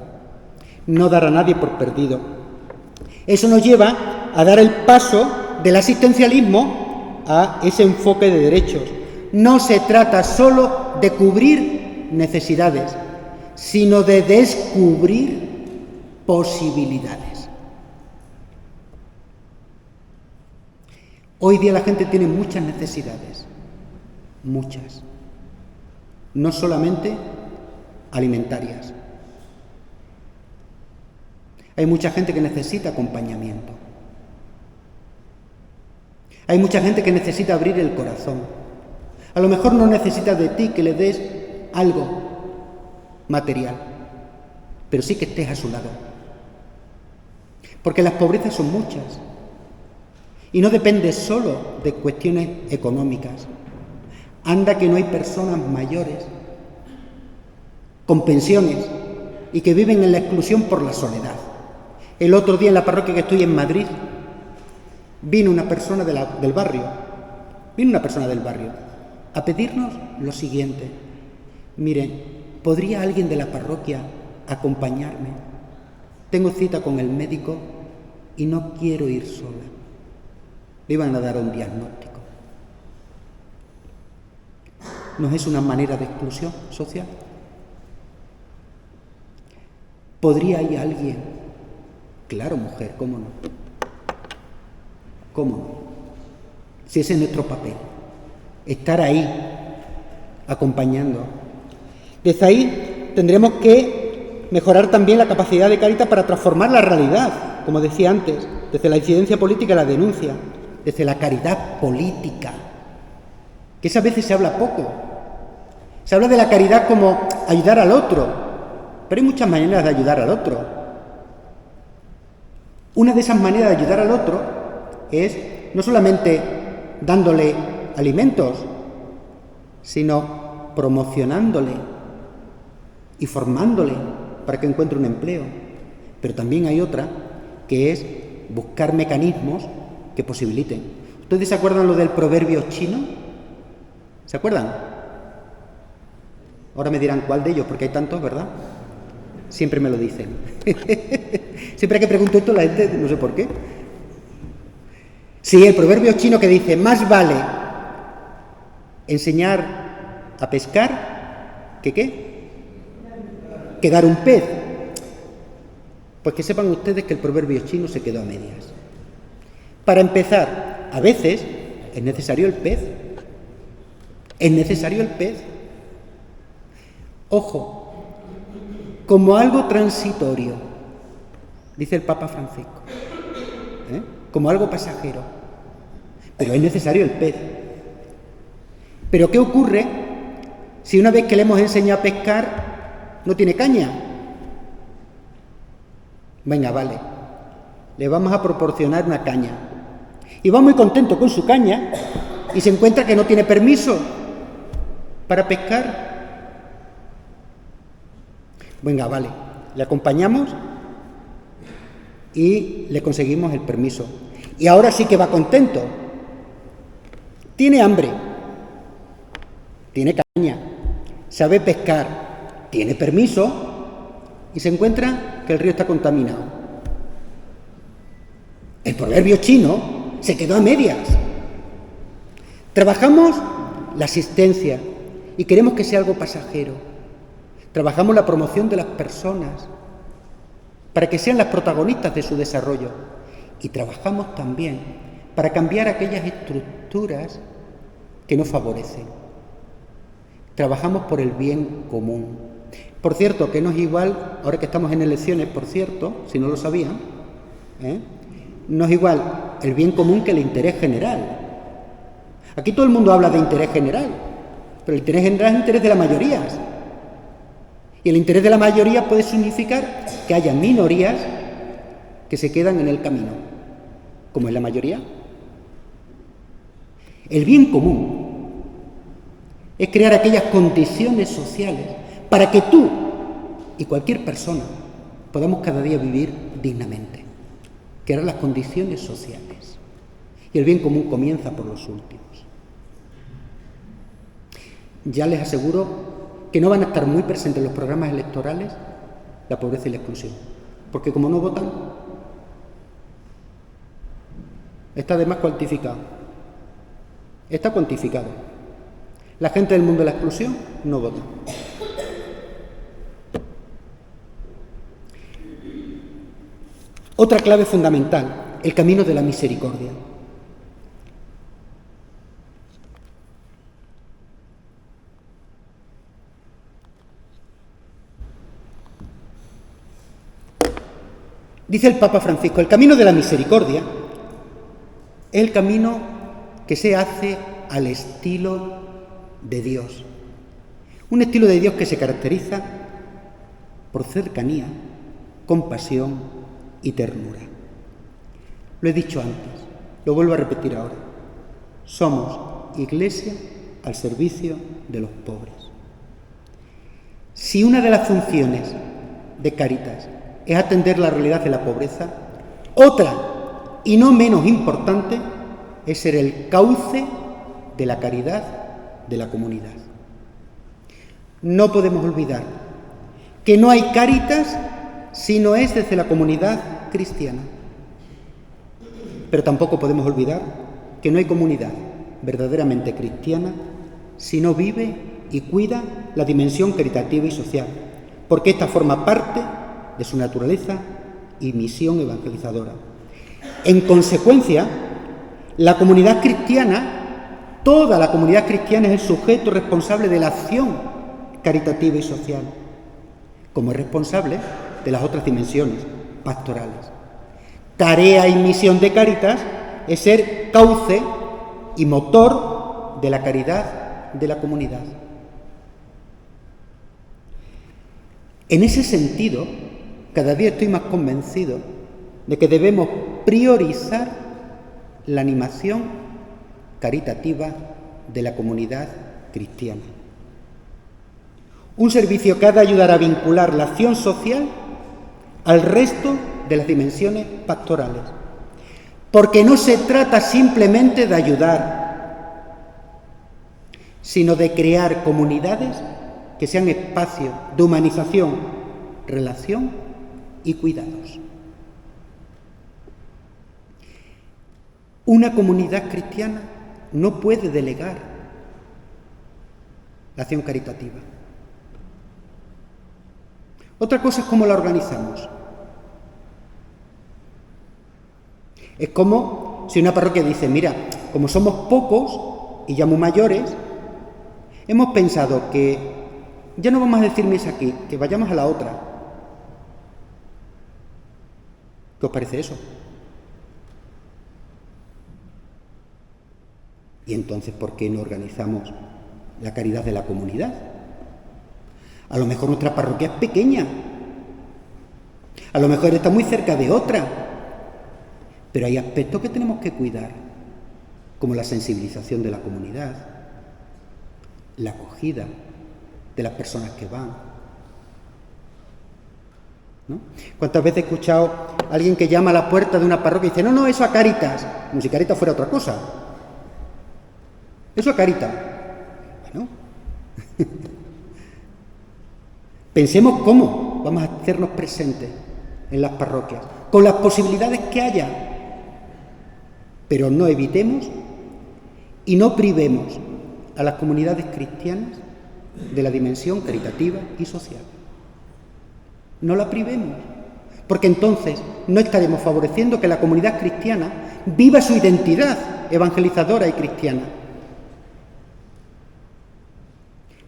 No dar a nadie por perdido. Eso nos lleva a dar el paso del asistencialismo a ese enfoque de derechos. No se trata solo de cubrir necesidades, sino de descubrir posibilidades. Hoy día la gente tiene muchas necesidades, muchas, no solamente alimentarias. Hay mucha gente que necesita acompañamiento. Hay mucha gente que necesita abrir el corazón. A lo mejor no necesita de ti que le des algo material, pero sí que estés a su lado. Porque las pobrezas son muchas. Y no depende solo de cuestiones económicas. Anda que no hay personas mayores con pensiones y que viven en la exclusión por la soledad. El otro día en la parroquia que estoy en Madrid, vino una persona del barrio a pedirnos lo siguiente: miren, ¿podría alguien de la parroquia acompañarme? Tengo cita con el médico y no quiero ir sola. Le iban a dar un diagnóstico. ¿No es una manera de exclusión social? ¿Podría ir alguien? Claro, mujer, ¿cómo no? ¿Cómo no? Si ese es nuestro papel, estar ahí, acompañando. Desde ahí tendremos que mejorar también la capacidad de Cáritas para transformar la realidad, como decía antes, desde la incidencia política y la denuncia, desde la caridad política, que esa veces se habla poco. Se habla de la caridad como ayudar al otro, pero hay muchas maneras de ayudar al otro. Una de esas maneras de ayudar al otro es no solamente dándole alimentos, sino promocionándole y formándole para que encuentre un empleo. Pero también hay otra, que es buscar mecanismos que posibiliten. ¿Ustedes se acuerdan lo del proverbio chino? ¿Se acuerdan? Ahora me dirán cuál de ellos, porque hay tantos, ¿verdad? Siempre me lo dicen. Siempre que pregunto esto la gente, no sé por qué. Sí, el proverbio chino que dice, más vale enseñar a pescar que ¿qué? Que dar un pez. Pues que sepan ustedes que el proverbio chino se quedó a medias. Para empezar, a veces es necesario el pez. Es necesario el pez. Ojo, como algo transitorio, dice el Papa Francisco, como algo pasajero, pero es necesario el pez. Pero ¿qué ocurre si una vez que le hemos enseñado a pescar no tiene caña? Venga, vale, le vamos a proporcionar una caña. Y va muy contento con su caña y se encuentra que no tiene permiso para pescar. Venga, vale, le acompañamos y le conseguimos el permiso. Y ahora sí que va contento. Tiene hambre, tiene caña, sabe pescar, tiene permiso y se encuentra que el río está contaminado. El proverbio chino se quedó a medias. Trabajamos la asistencia y queremos que sea algo pasajero. Trabajamos la promoción de las personas para que sean las protagonistas de su desarrollo. Y trabajamos también para cambiar aquellas estructuras que no favorecen. trabajamos por el bien común. Por cierto, que no es igual, ahora que estamos en elecciones, por cierto, si no lo sabían, no es igual el bien común que el interés general. Aquí todo el mundo habla de interés general, pero el interés general es el interés de la mayoría. Y el interés de la mayoría puede significar que haya minorías que se quedan en el camino, como es la mayoría. El bien común es crear aquellas condiciones sociales para que tú y cualquier persona podamos cada día vivir dignamente, crear las condiciones sociales. Y el bien común comienza por los últimos. Ya les aseguro que no van a estar muy presentes en los programas electorales la pobreza y la exclusión, porque como no votan, está además cuantificado. Está cuantificado. La gente del mundo de la exclusión no vota. Otra clave fundamental, el camino de la misericordia. Dice el Papa Francisco, el camino de la misericordia es el camino que se hace al estilo de Dios. Un estilo de Dios que se caracteriza por cercanía, compasión y ternura. Lo he dicho antes, lo vuelvo a repetir ahora. Somos iglesia al servicio de los pobres. Si una de las funciones de Cáritas es atender la realidad de la pobreza, otra, y no menos importante, es ser el cauce de la caridad de la comunidad. No podemos olvidar que no hay Cáritas si no es desde la comunidad cristiana. Pero tampoco podemos olvidar que no hay comunidad verdaderamente cristiana si no vive y cuida la dimensión caritativa y social, porque esta forma parte de su naturaleza y misión evangelizadora. En consecuencia, la comunidad cristiana, toda la comunidad cristiana es el sujeto responsable de la acción caritativa y social, como es responsable de las otras dimensiones pastorales. Tarea y misión de Cáritas es ser cauce y motor de la caridad de la comunidad. En ese sentido, cada día estoy más convencido de que debemos priorizar la animación caritativa de la comunidad cristiana. Un servicio que ha de ayudar a vincular la acción social al resto de las dimensiones pastorales. Porque no se trata simplemente de ayudar, sino de crear comunidades que sean espacios de humanización, relación y cuidados. Una comunidad cristiana no puede delegar la acción caritativa. Otra cosa es cómo la organizamos. Es como si una parroquia dice, mira, como somos pocos y ya muy mayores, hemos pensado que ya no vamos a decir misa aquí, que vayamos a la otra. ¿Qué os parece eso? Y entonces, ¿por qué no organizamos la caridad de la comunidad? A lo mejor nuestra parroquia es pequeña, a lo mejor está muy cerca de otra, pero hay aspectos que tenemos que cuidar, como la sensibilización de la comunidad, la acogida de las personas que van, ¿no? ¿Cuántas veces he escuchado a alguien que llama a la puerta de una parroquia y dice, no, eso a Cáritas, como si Cáritas fuera otra cosa? Eso a Cáritas. Bueno, pensemos cómo vamos a hacernos presentes en las parroquias, con las posibilidades que haya, pero no evitemos y no privemos a las comunidades cristianas de la dimensión caritativa y social. No la privemos, porque entonces no estaremos favoreciendo que la comunidad cristiana viva su identidad evangelizadora y cristiana.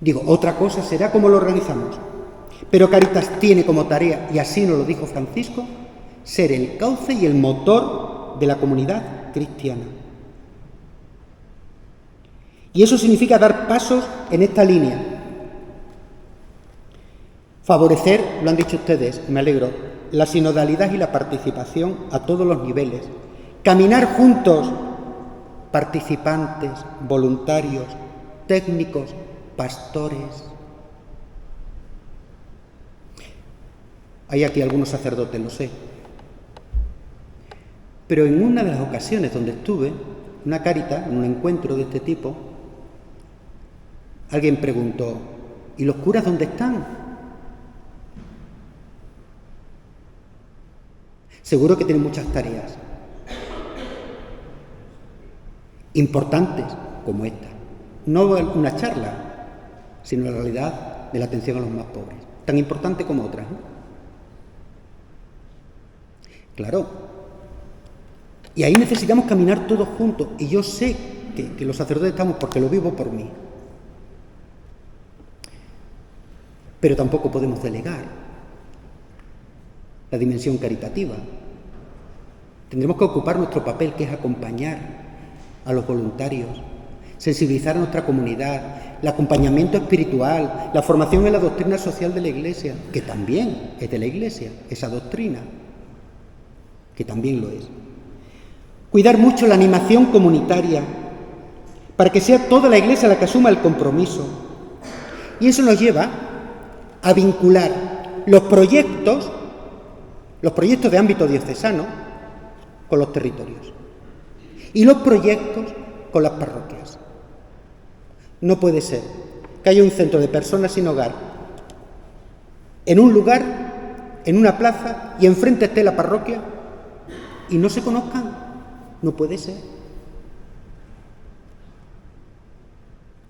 Digo, otra cosa será cómo lo organizamos. Pero Cáritas tiene como tarea, y así nos lo dijo Francisco, ser el cauce y el motor de la comunidad cristiana. Y eso significa dar pasos en esta línea. Favorecer, lo han dicho ustedes, me alegro, la sinodalidad y la participación a todos los niveles. Caminar juntos, participantes, voluntarios, técnicos, pastores. Hay aquí algunos sacerdotes, lo sé. Pero en una de las ocasiones donde estuve, una Cáritas, en un encuentro de este tipo, alguien preguntó, ¿y los curas dónde están? Seguro que tienen muchas tareas importantes como esta. No una charla, sino la realidad de la atención a los más pobres, tan importante como otras, ¿no? Claro. Y ahí necesitamos caminar todos juntos. Y yo sé que los sacerdotes estamos porque lo vivo por mí. Pero tampoco podemos delegar la dimensión caritativa. Tendremos que ocupar nuestro papel, que es acompañar a los voluntarios, sensibilizar a nuestra comunidad, el acompañamiento espiritual, la formación en la doctrina social de la Iglesia, que también es de la Iglesia, esa doctrina, que también lo es. Cuidar mucho la animación comunitaria, para que sea toda la Iglesia la que asuma el compromiso. Y eso nos lleva a vincular los proyectos de ámbito diocesano con los territorios y los proyectos con las parroquias. No puede ser que haya un centro de personas sin hogar en un lugar, en una plaza, y enfrente esté la parroquia y no se conozcan. No puede ser.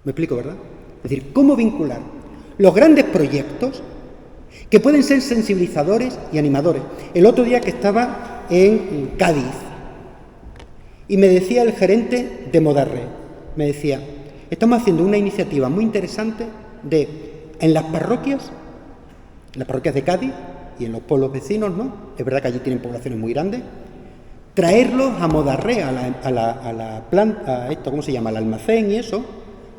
¿Me explico, verdad? Es decir, ¿cómo vincular los grandes proyectos que pueden ser sensibilizadores y animadores? El otro día que estaba en Cádiz y me decía el gerente de Modarre, me decía, estamos haciendo una iniciativa muy interesante en las parroquias de Cádiz y en los pueblos vecinos, ¿no? Es verdad que allí tienen poblaciones muy grandes, traerlos a Modarre, a la planta, a esto, ¿cómo se llama?, al almacén y eso,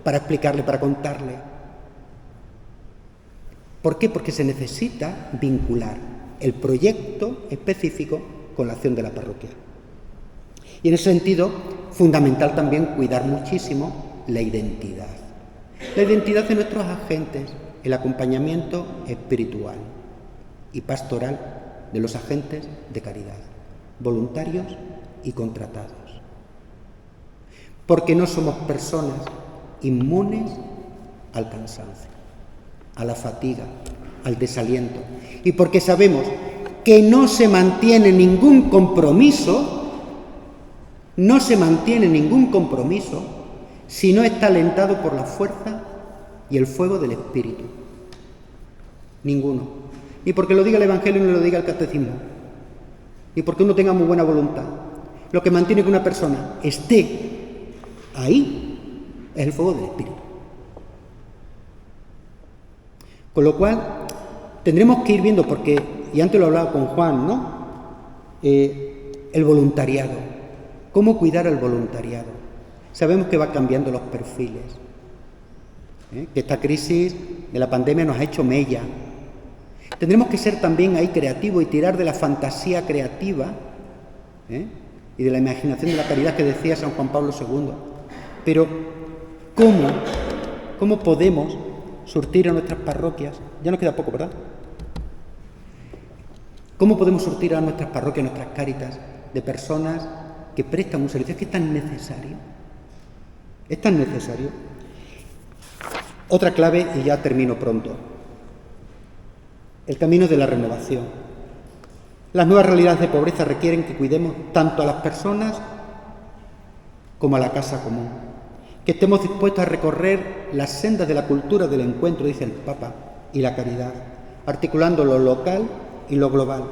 para explicarle, para contarle. ¿Por qué? Porque se necesita vincular el proyecto específico con la acción de la parroquia. Y en ese sentido, fundamental también cuidar muchísimo la identidad. La identidad de nuestros agentes, el acompañamiento espiritual y pastoral de los agentes de caridad, voluntarios y contratados. Porque no somos personas inmunes al cansancio, a la fatiga, al desaliento, y porque sabemos que no se mantiene ningún compromiso si no está alentado por la fuerza y el fuego del Espíritu. Ninguno. Ni porque lo diga el Evangelio ni lo diga el Catecismo, ni porque uno tenga muy buena voluntad. Lo que mantiene que una persona esté ahí es el fuego del Espíritu. Con lo cual, tendremos que ir viendo, porque, y antes lo hablaba con Juan, ¿no? El voluntariado. ¿Cómo cuidar al voluntariado? Sabemos que va cambiando los perfiles, que esta crisis de la pandemia nos ha hecho mella. Tendremos que ser también ahí creativos y tirar de la fantasía creativa y de la imaginación de la caridad que decía San Juan Pablo II. Pero, ¿cómo podemos surtir a nuestras parroquias? Ya nos queda poco, ¿verdad? ¿Cómo podemos surtir a nuestras parroquias, a nuestras cáritas, de personas que prestan un servicio? Es que es tan necesario. Es tan necesario. Otra clave, y ya termino pronto. El camino de la renovación. Las nuevas realidades de pobreza requieren que cuidemos tanto a las personas como a la casa común. Que estemos dispuestos a recorrer las sendas de la cultura del encuentro, dice el Papa, y la caridad, articulando lo local y lo global,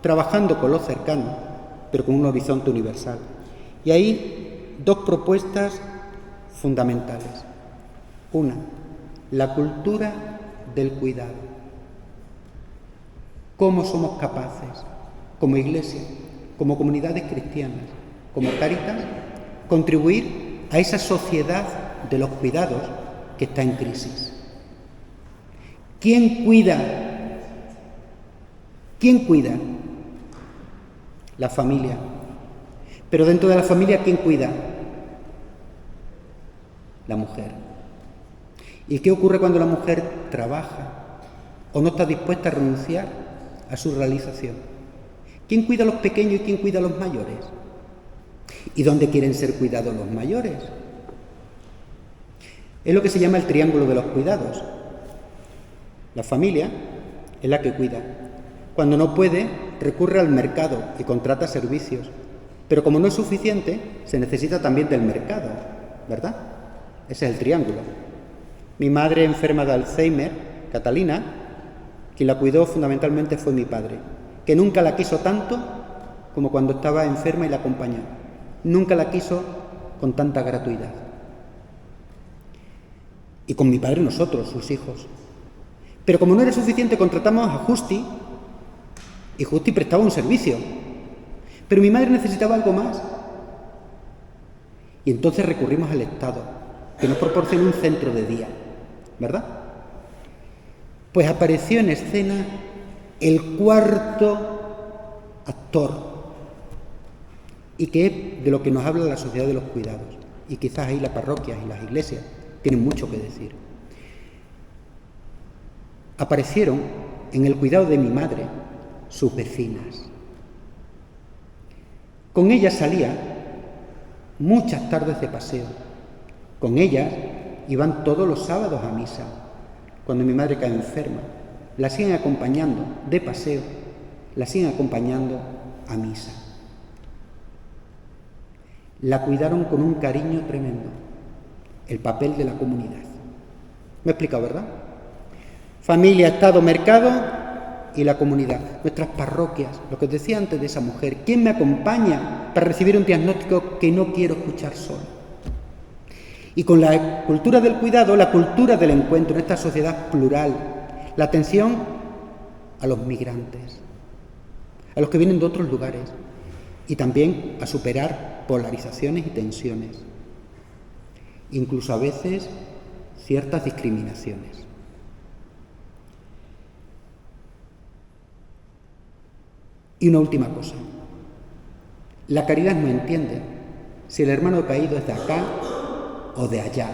trabajando con lo cercano, pero con un horizonte universal. Y ahí dos propuestas fundamentales. Una, la cultura del cuidado. ¿Cómo somos capaces, como Iglesia, como comunidades cristianas, como Cáritas, contribuir a esa sociedad de los cuidados que está en crisis? ¿Quién cuida? ¿Quién cuida? La familia. Pero dentro de la familia, ¿quién cuida? La mujer. ¿Y qué ocurre cuando la mujer trabaja o no está dispuesta a renunciar a su realización? ¿Quién cuida a los pequeños y quién cuida a los mayores? ¿Y dónde quieren ser cuidados los mayores? Es lo que se llama el triángulo de los cuidados. La familia es la que cuida. Cuando no puede, recurre al mercado y contrata servicios. Pero como no es suficiente, se necesita también del mercado, ¿verdad? Ese es el triángulo. Mi madre enferma de Alzheimer, Catalina, quien la cuidó fundamentalmente fue mi padre, que nunca la quiso tanto como cuando estaba enferma y la acompañó. Nunca la quiso con tanta gratuidad. Y con mi padre nosotros, sus hijos. Pero como no era suficiente, contratamos a Justi, y Justi prestaba un servicio. Pero mi madre necesitaba algo más. Y entonces recurrimos al Estado, que nos proporciona un centro de día, ¿verdad? Pues apareció en escena el cuarto actor, y que es de lo que nos habla la sociedad de los cuidados. Y quizás ahí las parroquias y las iglesias tienen mucho que decir. Aparecieron en el cuidado de mi madre sus vecinas. Con ellas salía muchas tardes de paseo. Con ellas iban todos los sábados a misa. Cuando mi madre cae enferma, la siguen acompañando de paseo, la siguen acompañando a misa. La cuidaron con un cariño tremendo. El papel de la comunidad. ¿Me he explicado, verdad? Familia, Estado, mercado y la comunidad. Nuestras parroquias, lo que os decía antes de esa mujer. ¿Quién me acompaña para recibir un diagnóstico que no quiero escuchar solo? Y con la cultura del cuidado, la cultura del encuentro en esta sociedad plural, la atención a los migrantes, a los que vienen de otros lugares, y también a superar polarizaciones y tensiones, incluso a veces ciertas discriminaciones. Y una última cosa, la caridad no entiende si el hermano caído es de acá o de allá.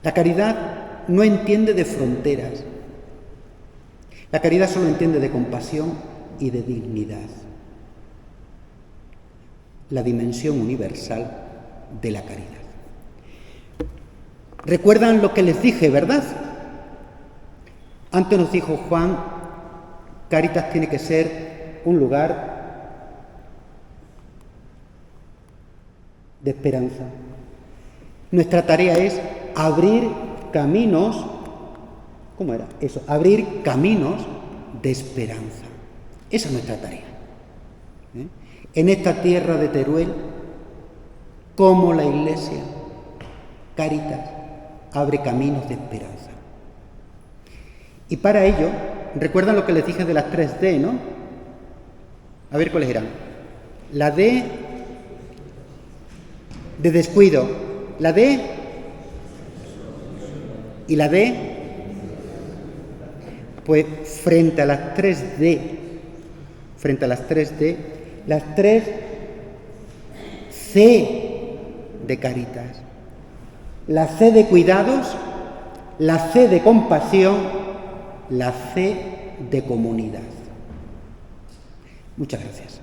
La caridad no entiende de fronteras, la caridad solo entiende de compasión y de dignidad, la dimensión universal de la caridad. ¿Recuerdan lo que les dije, verdad? Antes nos dijo Juan, Cáritas tiene que ser un lugar de esperanza. Nuestra tarea es abrir caminos, ¿cómo era? Eso, abrir caminos de esperanza. Esa es nuestra tarea. En esta tierra de Teruel, como la Iglesia, Cáritas abre caminos de esperanza. Y para ello, recuerdan lo que les dije de las 3D, ¿no? A ver cuáles eran. La D de descuido, la D y la D, pues frente a las 3D, las 3 C de Cáritas, la C de cuidados, la C de compasión, la C de comunidad. Muchas gracias.